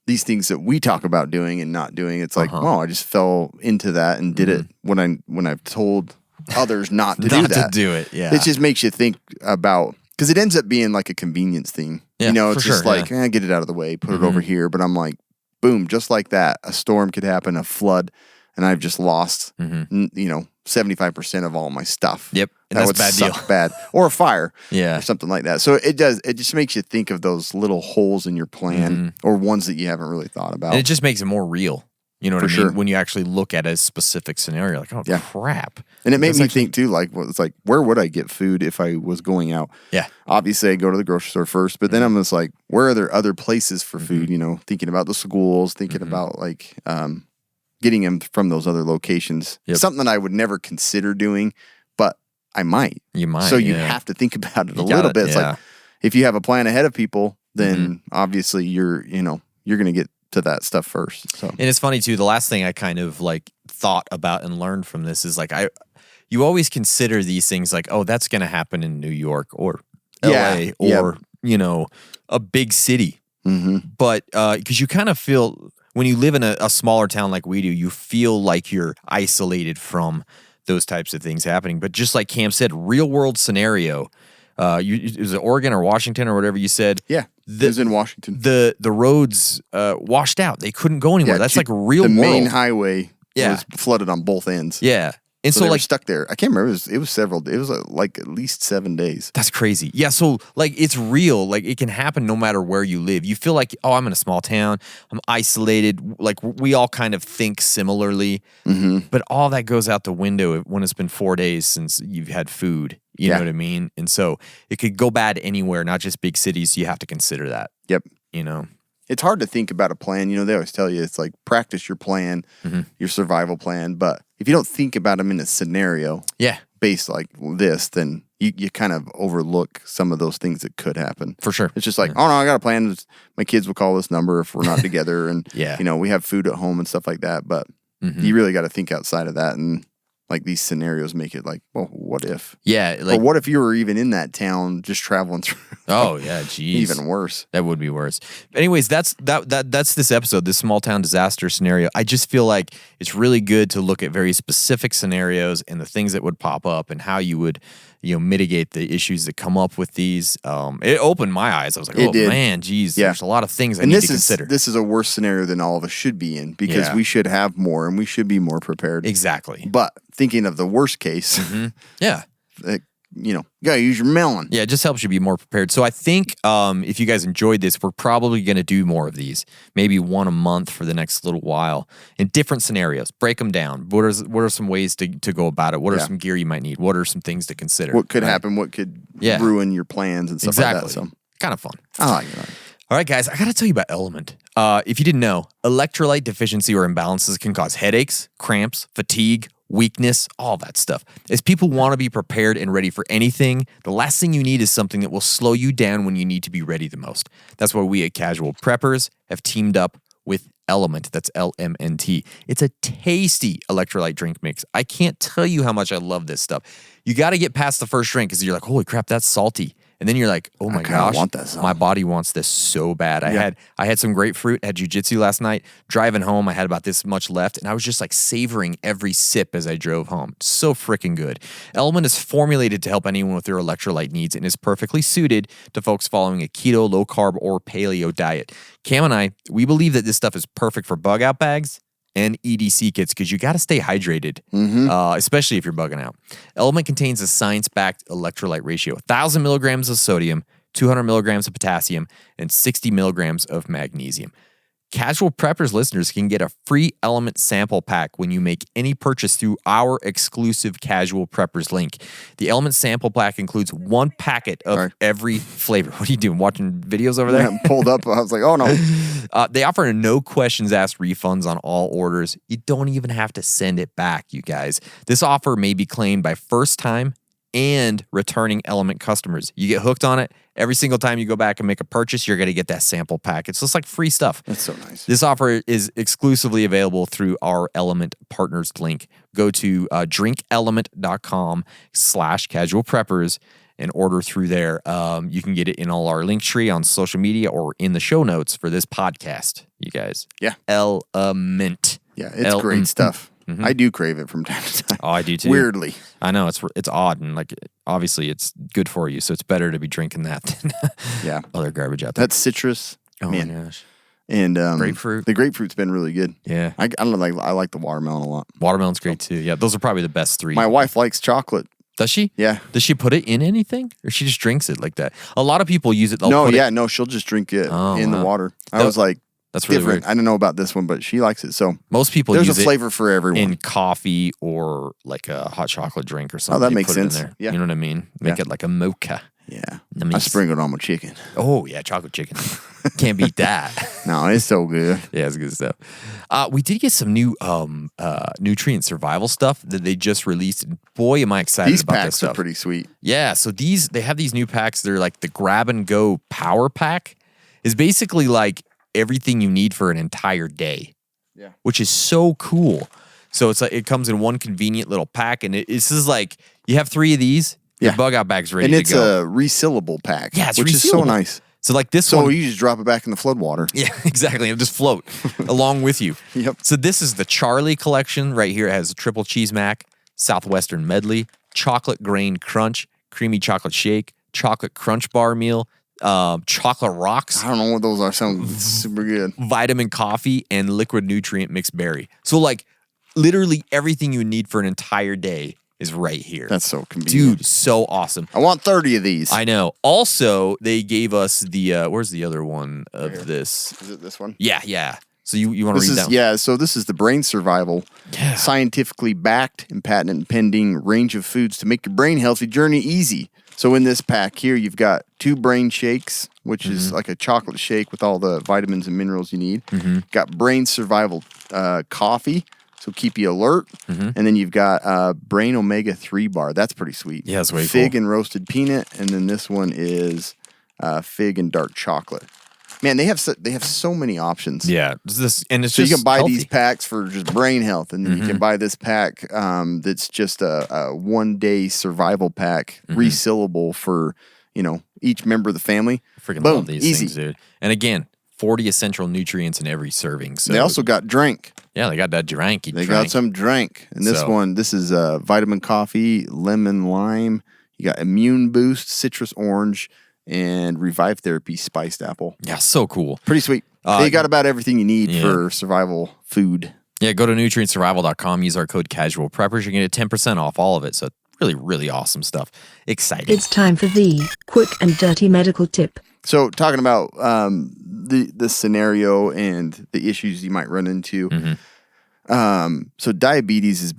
these things that we talk about doing and not doing, it's like, oh, I just fell into that and did it when I've told others not to do that. Not to do it, yeah. It just makes you think about, because it ends up being like a convenience thing. Yeah, you know, for it's just sure, like, get it out of the way, put it over here. But I'm like, boom, just like that, a storm could happen, a flood, and I've just lost, 75% of all my stuff. Yep, and that that's would a bad suck deal. bad. Or a fire, Yeah. or something like that. So it just makes you think of those little holes in your plan, or ones that you haven't really thought about. And it just makes it more real. You know what I mean? sure. When you actually look at a specific scenario, like, oh, Yeah. crap. And it made That's me actually- think too, like, well, it's like, where would I get food if I was going out? Yeah. Obviously, I go to the grocery store first, but then I'm just like, where are there other places for food? You know, thinking about the schools, thinking about like getting them from those other locations. Yep. Something that I would never consider doing, but I might. You might, So you yeah. have to think about it a You little gotta- bit. It's yeah. like, if you have a plan ahead of people, then obviously you're going to get to that stuff first. So And it's funny too. The last thing I kind of like thought about and learned from this is like you always consider these things like, oh, that's going to happen in New York or LA or a big city. But because you kind of feel when you live in a smaller town like we do, you feel like you're isolated from those types of things happening. But just like Cam said, real world scenario. Is it Oregon or Washington or whatever you said? yeah, it was in Washington. The roads washed out. They couldn't go anywhere. That's like real the world. main highway Yeah. was flooded on both ends. Yeah. And So so they were like stuck there. I can't remember. It was several. It was like at least 7 days. that's crazy. Yeah, so like it's real. Like it can happen no matter where you live. You feel like, oh, I'm in a small town. I'm isolated. Like we all kind of think similarly. But all that goes out the window when it's been 4 days since you've had food. You know what I mean? And so it could go bad anywhere, not just big cities. You have to consider that. Yep. It's hard to think about a plan. They always tell you it's like practice your plan, your survival plan. But if you don't think about them in a scenario based like this, then you kind of overlook some of those things that could happen. For sure. It's just like, oh no, I got a plan. My kids will call this number if we're not together. And, we have food at home and stuff like that. But you really got to think outside of that. And like these scenarios make it like, well, what if? Yeah. Or Like, what if you were even in that town just traveling through? oh, yeah, geez. Even worse. That would be worse. But anyways, that's this episode, this small town disaster scenario. I just feel like it's really good to look at very specific scenarios and the things that would pop up and how you would, mitigate the issues that come up with these. It opened my eyes. I was like, It oh did. man, geez, Yeah. there's a lot of things I And need this to consider. this is a worse scenario than all of us should be in because Yeah. we should have more and we should be more prepared. Exactly. But thinking of the worst case, Yeah. you gotta use your melon. Yeah, it just helps you be more prepared. So I think if you guys enjoyed this, we're probably going to do more of these, maybe one a month for the next little while in different scenarios. Break them down. What are some ways to go about it? What are some gear you might need? What are some things to consider? What could Right? happen? What could Yeah. ruin your plans and stuff Exactly. like that. So Kind of fun. I like it. All right, guys, I got to tell you about Element. If you didn't know, electrolyte deficiency or imbalances can cause headaches, cramps, fatigue, weakness, all that stuff. As people want to be prepared and ready for anything, the last thing you need is something that will slow you down when you need to be ready the most. That's why we at Casual Preppers have teamed up with Element. That's LMNT. It's a tasty electrolyte drink mix. I can't tell you how much I love this stuff. You got to get past the first drink because you're like, holy crap, that's salty. And then you're like, oh my gosh, want that salt. my body wants this so bad. I had some grapefruit, had jujitsu last night. Driving home, I had about this much left, and I was just like savoring every sip as I drove home. So freaking good. Element is formulated to help anyone with their electrolyte needs and is perfectly suited to folks following a keto, low carb, or paleo diet. Cam and I, we believe that this stuff is perfect for bug out bags and EDC kits because you got to stay hydrated, especially if you're bugging out. Element contains a science-backed electrolyte ratio, 1,000 milligrams of sodium, 200 milligrams of potassium, and 60 milligrams of magnesium. Casual Preppers listeners can get a free Element sample pack when you make any purchase through our exclusive Casual Preppers link. The Element sample pack includes 1 packet of every flavor. What are you doing? Watching videos over there? Yeah, pulled up. I was like, oh no. They offer no questions asked refunds on all orders. You don't even have to send it back, you guys. This offer may be claimed by first-time and returning Element customers. You get hooked on it. Every single time you go back and make a purchase, you're going to get that sample pack. It's just like free stuff. That's so nice. This offer is exclusively available through our Element Partners link. Go to drinkelement.com/casual preppers and order through there. You can get it in all our link tree on social media or in the show notes for this podcast, you guys. Yeah. Element. Yeah, it's great stuff. I do crave it from time to time. Oh, I do too. Weirdly. I know, it's odd, and like obviously it's good for you, so it's better to be drinking that than other garbage out there. That's citrus. Oh man. my gosh. And grapefruit. The grapefruit's been really good. Yeah. I don't know, I like the watermelon a lot. Watermelon's great too. Yeah, those are probably the best 3. My wife likes chocolate. Does she? Yeah. Does she put it in anything, or she just drinks it like that? A lot of people use it. No, she'll just drink it in the water. I was like, that's really different. weird. I don't know about this one, but she likes it. So most people there's use a flavor for everyone in coffee or like a hot chocolate drink or something. Oh, that You makes put it in sense. there. Yeah. You know what I mean? Make it like a mocha. Yeah. Nice. I sprinkle it on my chicken. Oh yeah, chocolate chicken. Can't beat that. No, it's so good. Yeah, it's good stuff. We did get some new nutrient survival stuff that they just released. And boy, am I excited These about this packs stuff. are pretty sweet. Yeah, so they have these new packs. They're like the grab and go power pack. Is basically like everything you need for an entire day. Yeah. Which is so cool. So it's like it comes in one convenient little pack, and this is like you have 3 of these. Your bug out bag's ready to go. And it's a resealable pack. Yeah, it's which is so nice. So like this one. So you just drop it back in the flood water. Yeah, exactly. It'll just float along with you. Yep. So this is the Charlie collection right here. It has a triple cheese mac, Southwestern medley, chocolate grain crunch, creamy chocolate shake, chocolate crunch bar meal, chocolate rocks. I don't know what those are. Sound super good. Vitamin coffee and liquid nutrient mixed berry. So like literally everything you need for an entire day is right here. That's so convenient. Dude, so awesome. I want 30 of these. I know. Also, they gave us the, where's the other one of this? Is it this one? Yeah. So you want to read that one? Yeah, so this is the brain survival. Yeah. Scientifically backed and patent pending range of foods to make your brain healthy journey easy. So in this pack here, you've got 2 brain shakes, which is like a chocolate shake with all the vitamins and minerals you need. Got brain survival coffee, so keep you alert. And then you've got brain omega 3 bar. That's pretty sweet. Yeah, that's way Fig cool. and roasted peanut, and then this one is fig and dark chocolate. Man, they have so many options. Yeah, it's So just you can buy healthy. these packs for just brain health, and then you can buy this pack that's just a 1-day survival pack, resealable for each member of the family. Freaking Boom, love these easy. things, dude. And again, 40 essential nutrients in every serving. So They also got drink. yeah, they got that dranky. They got some drink, and this is vitamin coffee, lemon lime. You got immune boost, citrus orange, and revive therapy spiced apple. Yeah, so cool. Pretty sweet. They got about everything you need for survival food. Yeah, go to nutrientsurvival.com. Use our code Casual Preppers. You're going to get 10% off all of it. So really, really awesome stuff. Exciting. It's time for the quick and dirty medical tip. So talking about the scenario and the issues you might run into. So diabetes is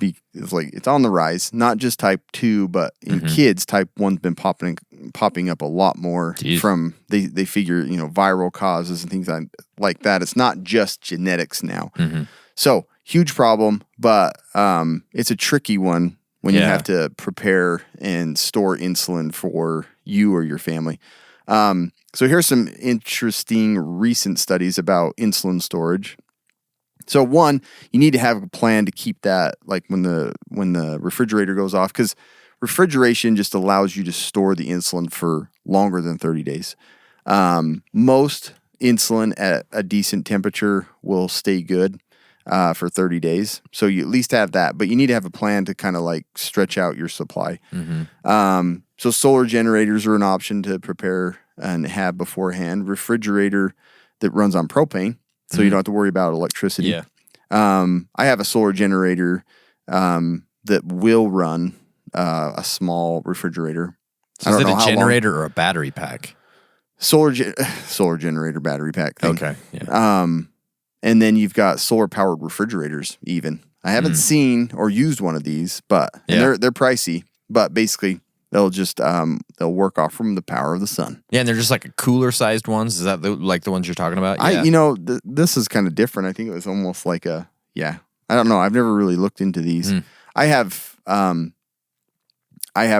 like it's on the rise, not just type 2, but in kids, type 1's been popping up a lot more. Jeez. From they figure viral causes and things like that. It's not just genetics now. So huge problem, but it's a tricky one when you Yeah. have to prepare and store insulin for you or your family. So here's some interesting recent studies about insulin storage. So one, you need to have a plan to keep that like when the refrigerator goes off, because refrigeration just allows you to store the insulin for longer than 30 days. Most insulin at a decent temperature will stay good for 30 days. So you at least have that, but you need to have a plan to kind of like stretch out your supply. So solar generators are an option to prepare and have beforehand. Refrigerator that runs on propane, so you don't have to worry about electricity. Yeah. I have a solar generator that will run a small refrigerator. So is it a generator or a battery pack? Solar generator battery pack thing. Okay. Yeah. And then you've got solar powered refrigerators even. I haven't seen or used one of these, but and they're pricey, but basically they'll just they'll work off from the power of the sun. Yeah, and they're just like cooler sized ones. Is that like the ones you're talking about? Yeah. This is kind of different. I think it was almost like I don't know. I've never really looked into these. I have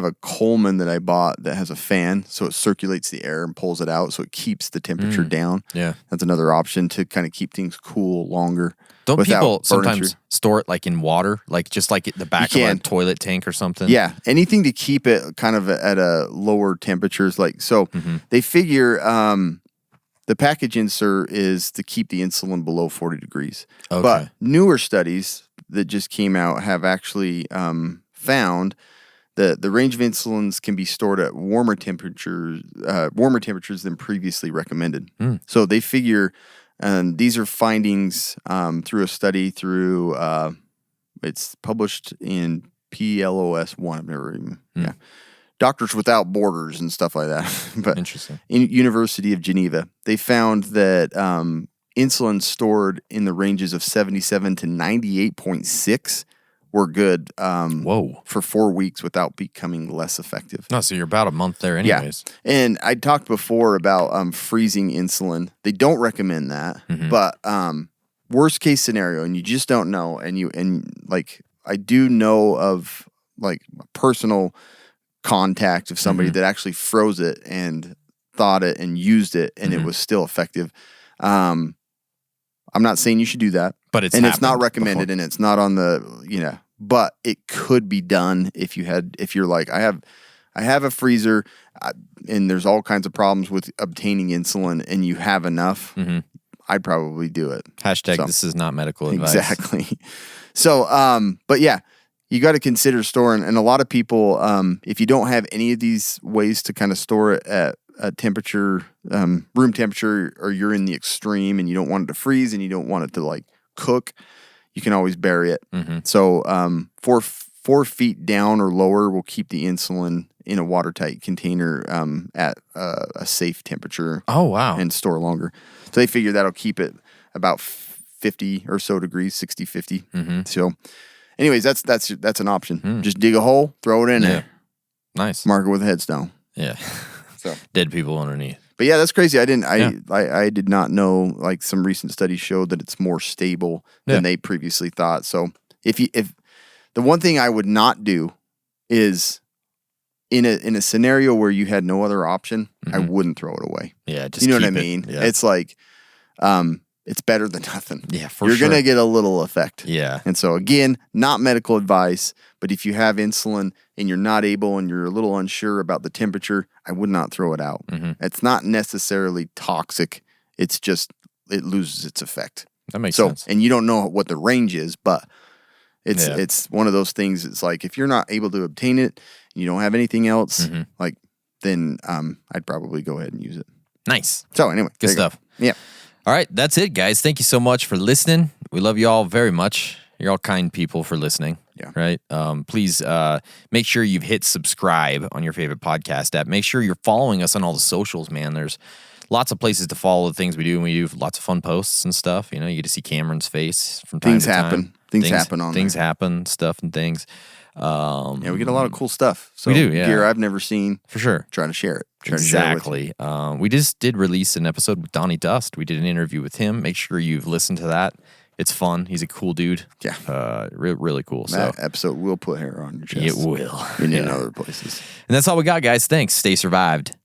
a Coleman that I bought that has a fan, so it circulates the air and pulls it out, so it keeps the temperature down. Yeah. That's another option to kind of keep things cool longer. Don't without people burning sometimes through. store it like in water, like just like at the back of a toilet tank or something? Yeah, anything to keep it kind of at a lower temperatures. Like so, they figure the package insert is to keep the insulin below 40 degrees. Okay. But newer studies that just came out have actually found that the range of insulins can be stored at warmer temperatures than previously recommended. So they figure. And these are findings through a study through, it's published in PLOS 1. I've never even, Doctors Without Borders and stuff like that. But interesting. In University of Geneva, they found that insulin stored in the ranges of 77 to 98.6 were good for 4 weeks without becoming less effective. No, so you're about a month there anyways. Yeah. And I talked before about freezing insulin. They don't recommend that, but worst case scenario, and you just don't know, and like I do know of like personal contact of somebody that actually froze it and thawed it and used it, and it was still effective. I'm not saying you should do that, but it's not recommended, and it's not on the but it could be done if you're like I have a freezer, and there's all kinds of problems with obtaining insulin, and you have enough. I'd probably do it. Hashtag this is not medical advice. Exactly. So, but yeah, you got to consider storing, and a lot of people, if you don't have any of these ways to kind of store it at a temperature, room temperature, or you're in the extreme and you don't want it to freeze and you don't want it to like cook, you can always bury it. So 4 feet down or lower will keep the insulin in a watertight container at a safe temperature. Oh, wow. And store longer. So they figure that'll keep it about 50 or so degrees, 60, 50. So anyways, that's an option. Just dig a hole, throw it in there. Nice. Mark it with a headstone. Yeah. So dead people underneath. But yeah, that's crazy. I did not know, like some recent studies showed that it's more stable than they previously thought. So if the one thing I would not do is in a scenario where you had no other option, I wouldn't throw it away. Yeah, just you know what I keep it. mean? Yeah. It's like it's better than nothing. Yeah, for You're sure. gonna get a little effect. Yeah. And so again, not medical advice, but if you have insulin and you're not able and you're a little unsure about the temperature, I would not throw it out. It's not necessarily toxic. It's just it loses its effect. That makes sense. And you don't know what the range is, but it's one of those things. It's like if you're not able to obtain it, and you don't have anything else, like then I'd probably go ahead and use it. Nice. So anyway, Good stuff. Yeah. All right, that's it, guys. Thank you so much for listening. We love you all very much. You're all kind people for listening. Yeah. Right. Please make sure you've hit subscribe on your favorite podcast app. Make sure you're following us on all the socials, man. There's lots of places to follow the things we do, and we do lots of fun posts and stuff. You know, you get to see Cameron's face from time Things to time. happen. Things happen on Things there. happen, stuff and things. Yeah, we get a lot of cool stuff. So we do, yeah. Gear I've never seen. For sure. Trying to share it. Trying to share it with you. Exactly. We just did release an episode with Donnie Dust. We did an interview with him. Make sure you've listened to that. It's fun. He's a cool dude. Yeah. Really cool. That So episode will put hair on your chest. it will. And in other places. And that's all we got, guys. Thanks. Stay survived.